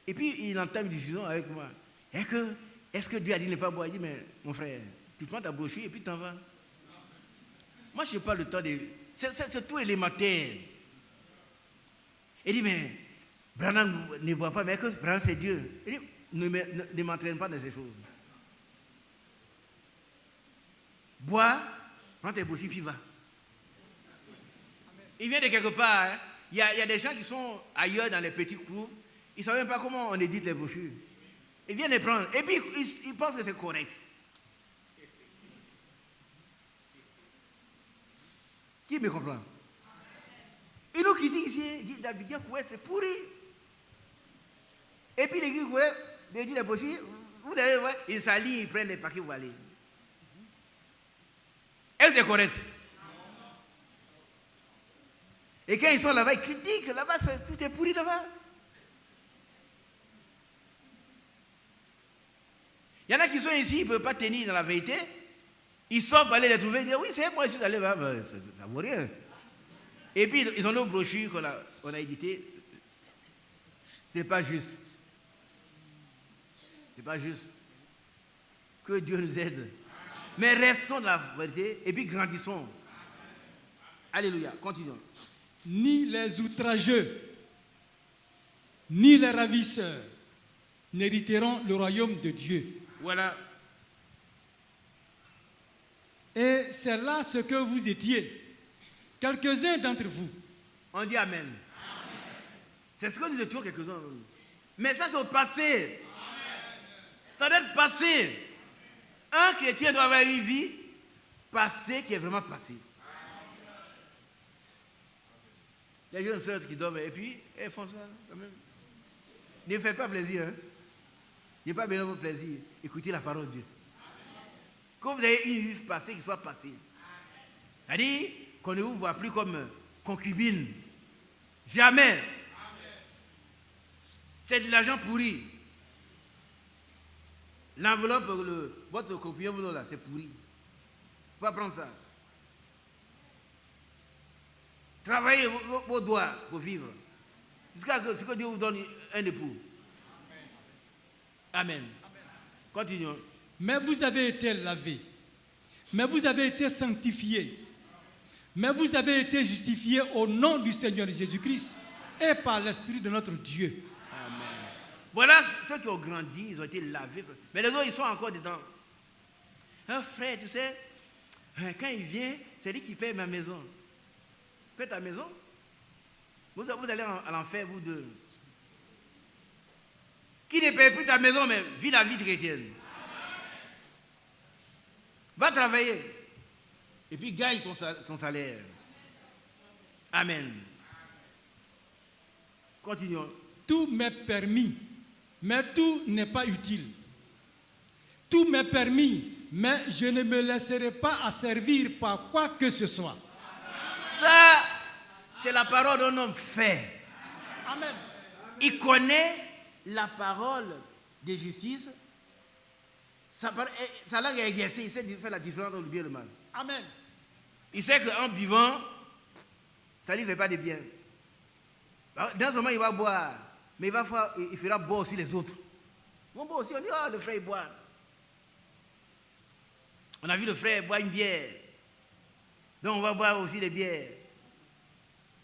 B: Et puis, il entame une discussion avec moi. Est-ce que Dieu a dit ne pas boire? Il dit, mais mon frère, tu prends ta brochure et puis t'en vas. Moi, je n'ai pas le temps de... C'est tout élémentaire. Il dit, mais Branham ne boit pas, mais que Branham, c'est Dieu. Il dit, ne m'entraîne pas dans ces choses. Bois, prends tes brochures, puis va. Il vient de quelque part. Hein. Il y a des gens qui sont ailleurs dans les petits groupes. Ils ne savent même pas comment on édite les brochures. Ils viennent les prendre. Et puis, ils pensent que c'est correct. Qui me comprend? Il nous critique ici. Il dit, d'Abidjan, c'est pourri. Et puis, l'église, il dit les brochures. Vous allez voir, ils s'allient, ils prennent les paquets pour aller. Est-ce que c'est correct? Et quand ils sont là-bas, ils critiquent. Là-bas, tout est pourri là-bas. Il y en a qui sont ici, ils ne peuvent pas tenir dans la vérité. Ils sortent pour aller les trouver. Ils disent, oui, c'est moi, je suis allé là-bas. Ça ne vaut rien. Et puis, ils ont nos brochures qu'on a éditées. Ce n'est pas juste. Ce n'est pas juste. Que Dieu nous aide. Mais restons dans la vérité et puis grandissons. Alléluia. Continuons.
D: Ni les outrageux, ni les ravisseurs n'hériteront le royaume de Dieu.
B: Voilà.
D: Et c'est là ce que vous étiez. Quelques-uns d'entre vous.
B: On dit Amen. Amen. C'est ce que nous étions quelques-uns. Mais ça, c'est au passé. Amen. Ça doit être passé. Un chrétien doit avoir une vie passée qui est vraiment passée. Les jeunes sœurs qui dorment, et puis, elles font ça quand même. Ne faites pas plaisir. Hein? Ne pas besoin de votre plaisir. Écoutez la parole de Dieu. Quand vous avez une vie passée, qui soit passée. C'est-à-dire qu'on ne vous voit plus comme concubine. Jamais. C'est de l'argent pourri. L'enveloppe, votre compagnon vous donne là, c'est pourri. Il ne faut pas prendre ça. Travaillez vos doigts pour vivre. Jusqu'à ce que Dieu vous donne un époux. Amen. Continuons.
D: Mais vous avez été lavés. Mais vous avez été sanctifiés. Mais vous avez été justifiés au nom du Seigneur Jésus-Christ et par l'Esprit de notre Dieu.
B: Amen. Voilà ceux qui ont grandi, ils ont été lavés. Mais les autres, ils sont encore dedans. Un frère, tu sais, quand il vient, c'est lui qui paye ma maison. Paye ta maison. Vous allez à l'enfer, vous deux. Qui ne paye plus ta maison, mais vis la vie chrétienne. Va travailler. Et puis gagne ton salaire. Amen. Continuons.
D: Tout m'est permis, mais tout n'est pas utile. Tout m'est permis, mais je ne me laisserai pas asservir par quoi que ce soit.
B: Ça, c'est la parole d'un homme fait.
D: Amen.
B: Il connaît la parole de justice. Sa langue est exercée. Il sait faire la différence entre le bien et le mal.
D: Amen.
B: Il sait qu'en buvant, ça ne lui fait pas de bien. Dans ce moment, il va boire. Mais il fera boire aussi les autres. Ils vont boire aussi. On dit, oh, le frère, il boit. On a vu le frère boire une bière. Donc, on va boire aussi des bières.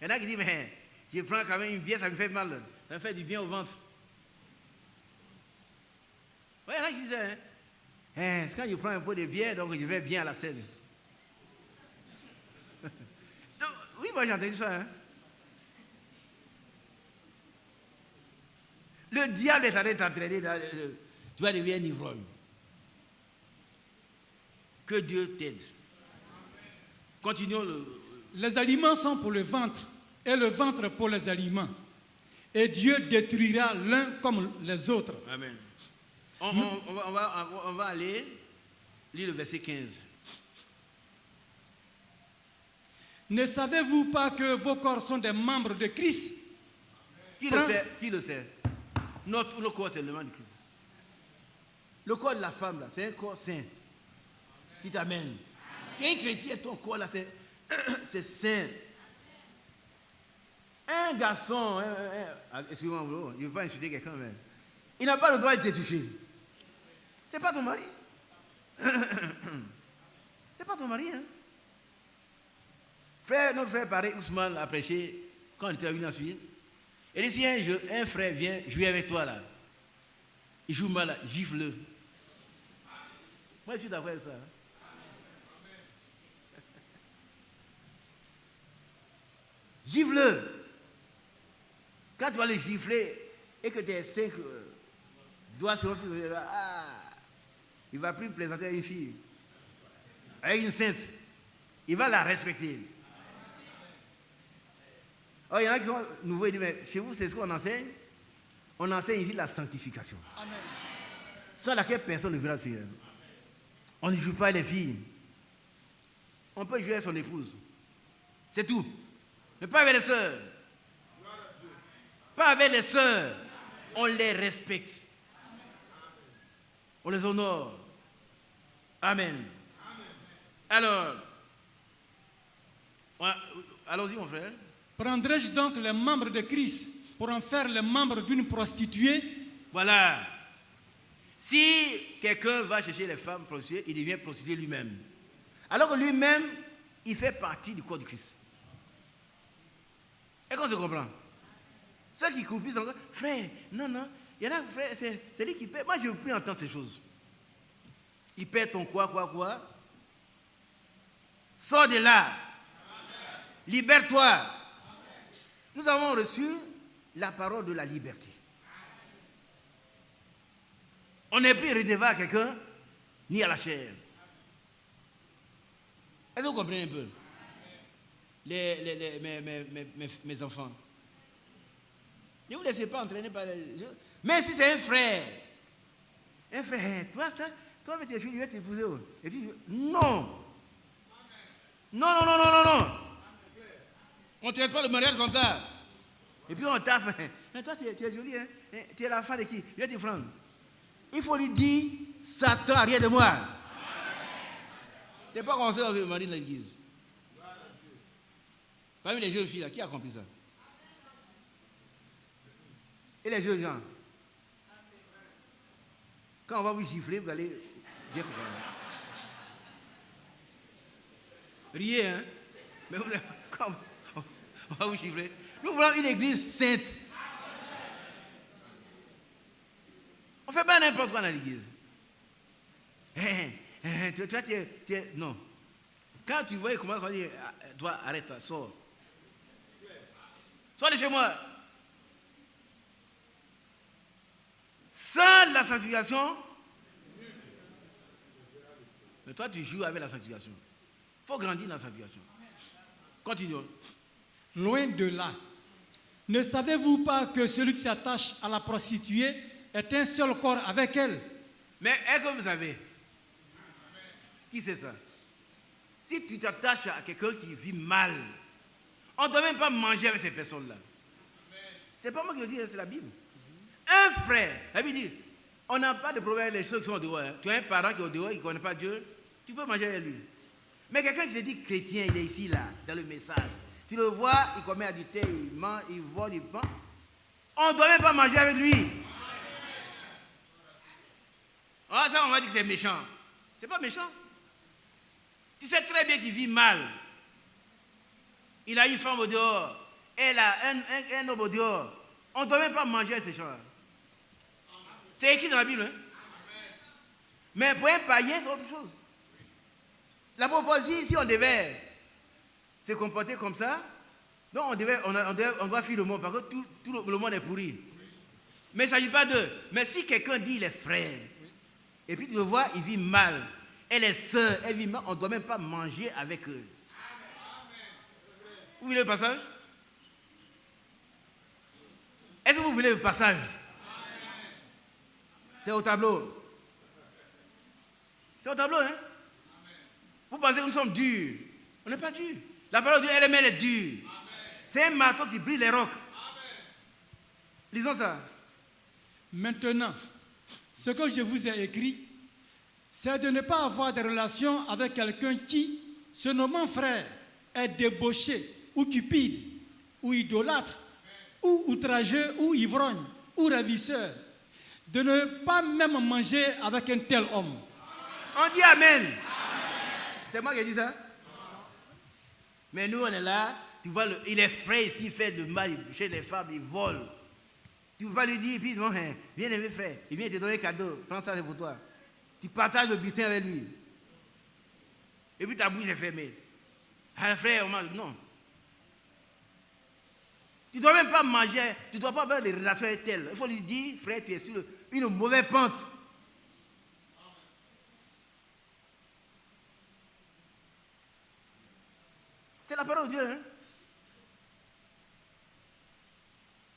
B: Il y en a qui disent, mais je prends quand même une bière, ça me fait mal. Ça me fait du bien au ventre. Oui, il y en a qui disent, c'est quand je prends un peu de bière, donc je vais bien à la scène. Donc, oui, moi j'ai entendu ça. Le diable est en train de t'entraîner dans tu vas devenir un ivrogne. Que Dieu t'aide. Continuons.
D: Les aliments sont pour le ventre et le ventre pour les aliments. Et Dieu détruira l'un comme les autres.
B: Amen. On va aller lire le verset 15.
D: Ne savez-vous pas que vos corps sont des membres de Christ?
B: Qui le sait? Qui le sait? Le corps, c'est le membre de Christ. Le corps de la femme, là, c'est un corps saint. Dites Amen. Un chrétien, ton corps, là, c'est saint. Un garçon, excusez-moi, je ne veux pas insulter quelqu'un, mais il n'a pas le droit de te toucher. C'est pas ton mari. C'est pas ton mari, hein. Notre frère Paris Ousmane a prêché quand on était venu ensuite. Et si un frère vient jouer avec toi là, il joue mal, gifle-le. Moi je suis d'accord avec ça. Gifle-le. Quand tu vas le gifler et que tes 5 doigts seront sur le il ne va plus plaisanter à une fille. Avec une sainte. Il va la respecter. Oh, il y en a qui sont nouveaux et disent, mais chez vous, c'est ce qu'on enseigne? On enseigne ici la sanctification.
D: Amen.
B: Sans laquelle personne ne verra le Seigneur. On ne joue pas les filles. On peut jouer avec son épouse. C'est tout. Mais pas avec les sœurs. Pas avec les sœurs. On les respecte. On les honore. Amen. Alors, allons-y mon frère.
D: Prendrai-je donc les membres de Christ pour en faire les membres d'une prostituée?
B: Voilà. Si quelqu'un va chercher les femmes prostituées, il devient prostitué lui-même. Alors que lui-même, il fait partie du corps de Christ. Est-ce qu'on se comprend? Ceux qui croupissent encore, frère, non, il y en a, frère, c'est lui qui paie. Moi, je ne veux plus entendre ces choses. Il paie ton quoi. Sors de là. Libère-toi. Nous avons reçu la parole de la liberté. On n'est plus redevant à quelqu'un, ni à la chair. Est-ce que vous comprenez un peu? Mes enfants. Ne vous laissez pas entraîner par les gens. Mais si c'est un frère, toi, mais tes filles, tu vas t'épouser. Et puis, non. Non, non, non, non, non, non. On ne traite pas le mariage comme ça. Et puis on taffe. Mais toi, tu es jolie, hein? Tu es la femme de qui? Viens te prendre. Il faut lui dire, Satan, rien de moi. C'est pas comme ça qu'on veut marier dans l'église. Parmi les jeunes filles, là, qui a compris ça? Et les jeunes gens? Quand on va vous gifler, vous allez bien comprendre. Riez, hein? Mais vous, quand on va vous gifler. Nous voulons une église sainte. On ne fait pas n'importe quoi dans l'église. Toi, tu es. Non. Quand tu vois, comment on dit, toi, arrête, sors. Sors de chez moi. Sans la sanctification. Mais toi, tu joues avec la sanctification. Il faut grandir dans la sanctification. Continuons.
D: Loin de là. Ne savez-vous pas que celui qui s'attache à la prostituée est un seul corps avec elle?
B: Mais est-ce que vous savez? Qui c'est ça? Si tu t'attaches à quelqu'un qui vit mal, on ne doit même pas manger avec ces personnes-là. C'est pas moi qui le dis, c'est la Bible. Un frère, la Bible dit, on n'a pas de problème avec les choses qui sont au dehors. Hein. Tu as un parent qui est au dehors, qui ne connaît pas Dieu, tu peux manger avec lui. Mais quelqu'un qui se dit chrétien, il est ici, là, dans le message. Tu le vois, il commet adultère, il ment, il vole, il pend. On ne doit même pas manger avec lui. Ah, ça, on va dire que c'est méchant. C'est pas méchant. Tu sais très bien qu'il vit mal. Il a une femme au dehors. Elle a un homme au dehors. On ne doit même pas manger avec ces gens-là. C'est écrit dans la Bible. Hein? Mais pour un païen, c'est autre chose. La proposition, si on devait se comporter comme ça, donc on doit fuir le monde, parce que tout le monde est pourri. Mais il ne s'agit pas d'eux. Mais si quelqu'un dit il est frère, et puis tu le vois, il vit mal, elle est sœur, elle vit mal, on ne doit même pas manger avec eux. Vous voulez le passage? Est-ce que vous voulez le passage? C'est au tableau. C'est au tableau, hein? Vous pensez que nous sommes durs? On n'est pas durs. La parole de Dieu elle-même est dure. C'est un marteau qui brise les rocs. Lisons ça.
D: Maintenant, ce que je vous ai écrit, c'est de ne pas avoir de relation avec quelqu'un qui, se nommant frère, est débauché, ou cupide, ou idolâtre, ou outrageux, ou ivrogne, ou ravisseur. De ne pas même manger avec un tel homme.
B: On dit Amen. C'est moi qui ai dit ça? Mais nous, on est là. Tu vois, il est frais ici, il fait le mal chez les femmes, il vole. Tu ne peux pas lui dire, puis non, hein, viens aimer frère, il vient te donner un cadeau, prends ça, c'est pour toi. Tu partages le butin avec lui. Et puis ta bouche est fermée. Ah, frère, on mange. Non. Tu ne dois même pas manger, tu ne dois pas avoir des relations avec elle. Il faut lui dire, frère, tu es sur une mauvaise pente. C'est la parole de Dieu. Hein?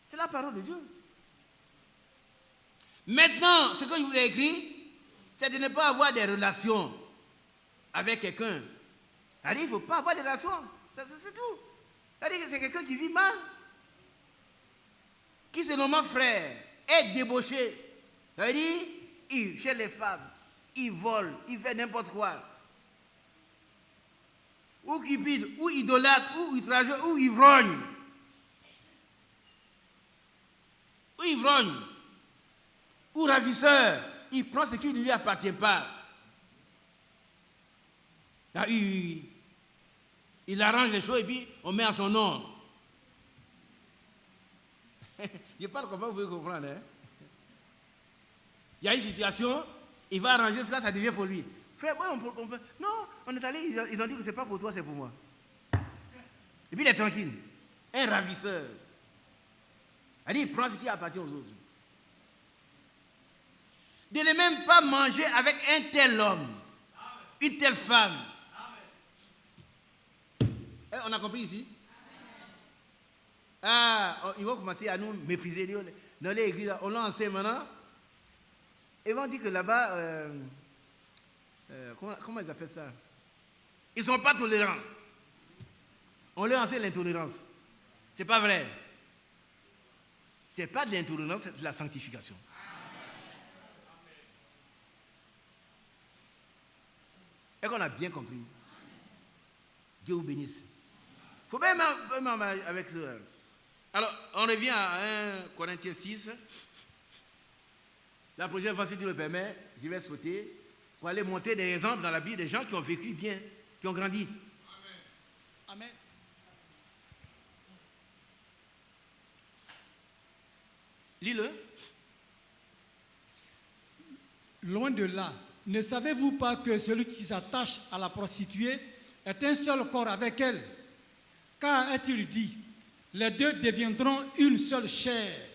B: C'est la parole de Dieu. Maintenant, ce que je vous ai écrit, c'est de ne pas avoir des relations avec quelqu'un. C'est-à-dire qu'il ne faut pas avoir des relations. C'est tout. C'est-à-dire que c'est quelqu'un qui vit mal, qui se nomme frère, est débauché. C'est-à-dire, il chez les femmes, il vole, il fait n'importe quoi. Ou cupide, ou idolâtre, ou outrageux, ou ivrogne. Ou ivrogne. Ou ravisseur. Il prend ce qui ne lui appartient pas. Là, il arrange les choses et puis on met à son nom. Je parle comment vous pouvez comprendre. Hein? Il y a une situation, il va arranger ce que ça devient pour lui. Frère, ouais, on peut. Non, on est allé, ils ont dit que ce n'est pas pour toi, c'est pour moi. Et puis il est tranquille. Un ravisseur. Il prend ce qui appartient aux autres. De ne même pas manger avec un tel homme, une telle femme. On a compris ici? Ah, ils vont commencer à nous mépriser. Dans les églises, on l'a enseigné maintenant. Ils vont dire que là-bas, comment ils appellent ça? Ils ne sont pas tolérants. On leur enseigne l'intolérance. Ce n'est pas vrai. Ce n'est pas de l'intolérance, c'est de la sanctification. Est-ce qu'on a bien compris? Dieu vous bénisse. Il faut même avec ça. Alors, on revient à 1 Corinthiens 6. La prochaine fois, si Dieu le permet, je vais sauter pour aller montrer des exemples dans la Bible des gens qui ont vécu bien, qui ont grandi.
D: Amen.
B: Lis-le.
D: Loin de là, ne savez-vous pas que celui qui s'attache à la prostituée est un seul corps avec elle? Car est-il dit, les deux deviendront une seule chair.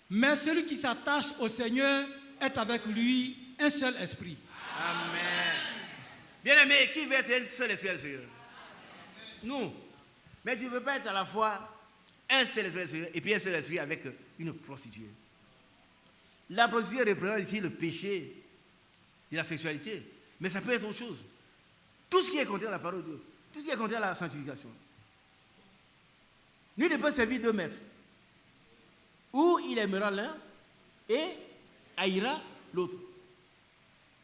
D: Mais celui qui s'attache au Seigneur est avec lui un seul esprit.
B: Amen. Bien-aimé, qui veut être un seul esprit avec le Seigneur? Nous. Mais tu ne veux pas être à la fois un seul esprit avec le Seigneur et puis un seul esprit avec une prostituée. La prostituée représente ici le péché de la sexualité. Mais ça peut être autre chose. Tout ce qui est contraire à la parole de Dieu, tout ce qui est contraire à la sanctification. Nul ne peut servir deux maîtres. Ou il aimera l'un et haïra l'autre.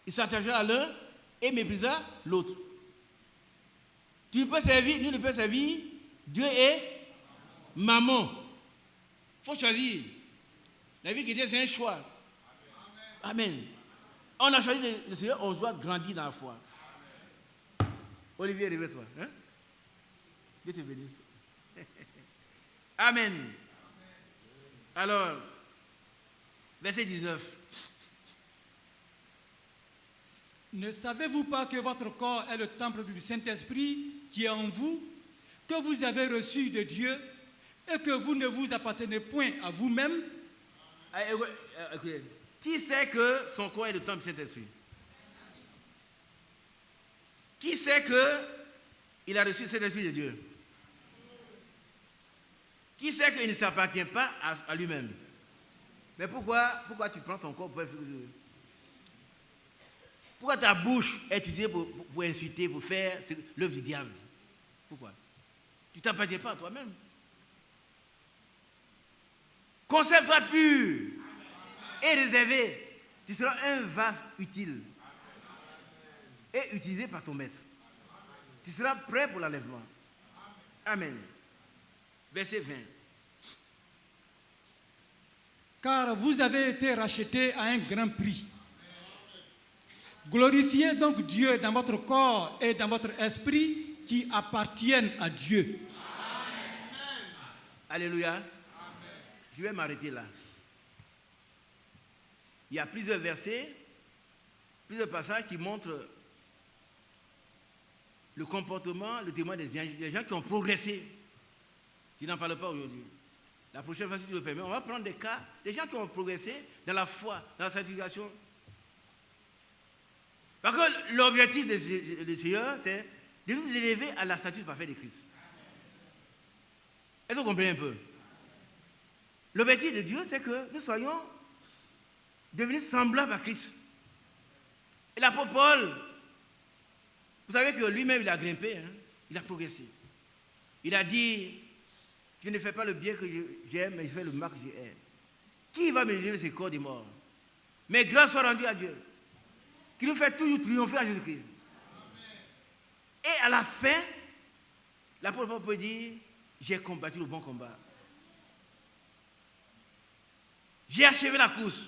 B: Il s'attachera à l'un et méprisera l'autre. Nul ne peut servir Dieu et maman. Il faut choisir. La vie chrétienne, c'est un choix. Amen. On a choisi le Seigneur, on doit grandir dans la foi. Olivier, réveille-toi. Hein? Dieu te bénisse. Amen. Alors, verset 19.
D: Ne savez-vous pas que votre corps est le temple du Saint-Esprit qui est en vous, que vous avez reçu de Dieu et que vous ne vous appartenez point à vous-même?
B: Okay. Qui sait que son corps est le temple du Saint-Esprit? Qui sait qu'il a reçu le Saint-Esprit de Dieu? Qui sait qu'il ne s'appartient pas à lui-même? Mais pourquoi tu prends ton corps pour faire ce que tu veux? Pourquoi ta bouche est utilisée pour insulter, pour faire l'œuvre du diable? Pourquoi? Tu ne t'appartiens pas à toi-même. Conserve-toi pur et réservé. Tu seras un vase utile et utilisé par ton maître. Tu seras prêt pour l'enlèvement. Amen. Verset 20.
D: Car vous avez été rachetés à un grand prix. Glorifiez donc Dieu dans votre corps et dans votre esprit qui appartiennent à Dieu.
B: Amen. Alléluia. Amen. Je vais m'arrêter là. Il y a plusieurs versets, plusieurs passages qui montrent le comportement, le témoignage des gens qui ont progressé. Je n'en parle pas aujourd'hui. La prochaine fois, si tu le permets, on va prendre des cas des gens qui ont progressé dans la foi, dans la sanctification. Parce que l'objectif du Seigneur, c'est de nous élever à la stature parfaite de Christ. Est-ce que vous comprenez un peu? L'objectif de Dieu, c'est que nous soyons devenus semblables à Christ. Et l'apôtre Paul, vous savez que lui-même, il a grimpé, hein? Il a progressé. Il a dit, je ne fais pas le bien que j'aime, mais je fais le mal que je hais. Qui va me livrer ce corps des morts? Mais grâce soit rendue à Dieu, qui nous fait toujours triompher à Jésus-Christ. Et à la fin, l'apôtre Paul peut dire, j'ai combattu le bon combat. J'ai achevé la course.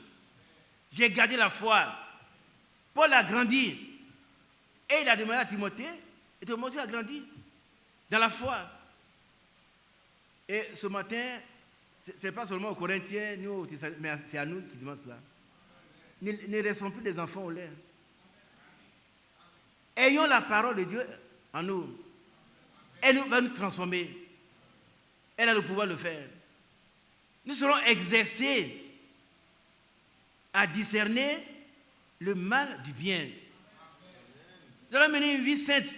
B: J'ai gardé la foi. Paul a grandi. Et il a demandé à Timothée, et Timothée a grandi dans la foi. Et ce matin, ce n'est pas seulement aux Corinthiens, mais c'est à nous qui demandent cela. Ne restons plus des enfants au lait. Ayons la parole de Dieu en nous. Elle va nous transformer. Elle a le pouvoir de le faire. Nous serons exercés à discerner le mal du bien. Nous allons mener une vie sainte.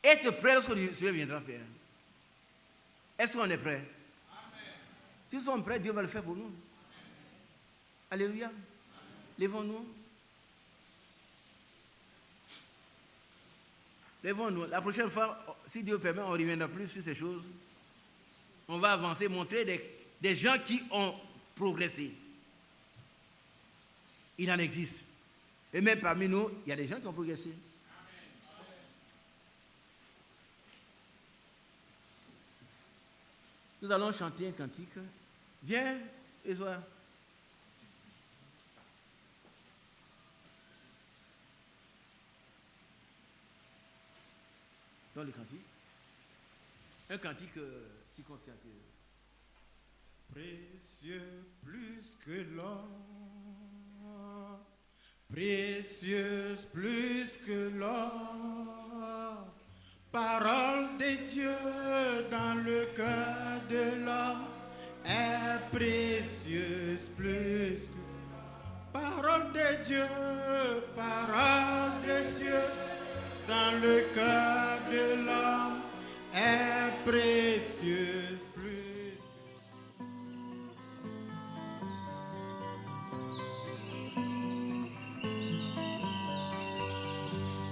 B: Être prêt lorsque le Seigneur viendra faire. Est-ce qu'on est prêt? Si nous sommes prêts, Dieu va le faire pour nous. Alléluia. Lèvons-nous. Lèvons-nous. La prochaine fois, si Dieu permet, on ne reviendra plus sur ces choses. On va avancer, montrer des gens qui ont progressé. Il en existe. Et même parmi nous, il y a des gens qui ont progressé. Nous allons chanter un cantique. Viens, Edouard. Dans le cantique. Un cantique si consciencieux.
E: Précieux plus que l'or, précieuse plus que l'or, parole de Dieu dans le cœur de l'homme est précieuse plus que parole de Dieu dans le cœur de l'homme est précieuse plus.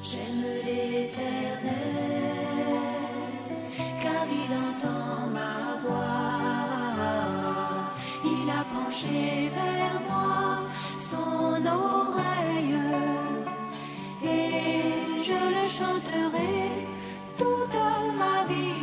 A: J'aime l'Éternel, car il entend ma voix. Il a penché vers moi son oreille, et je le chanterai toute ma vie.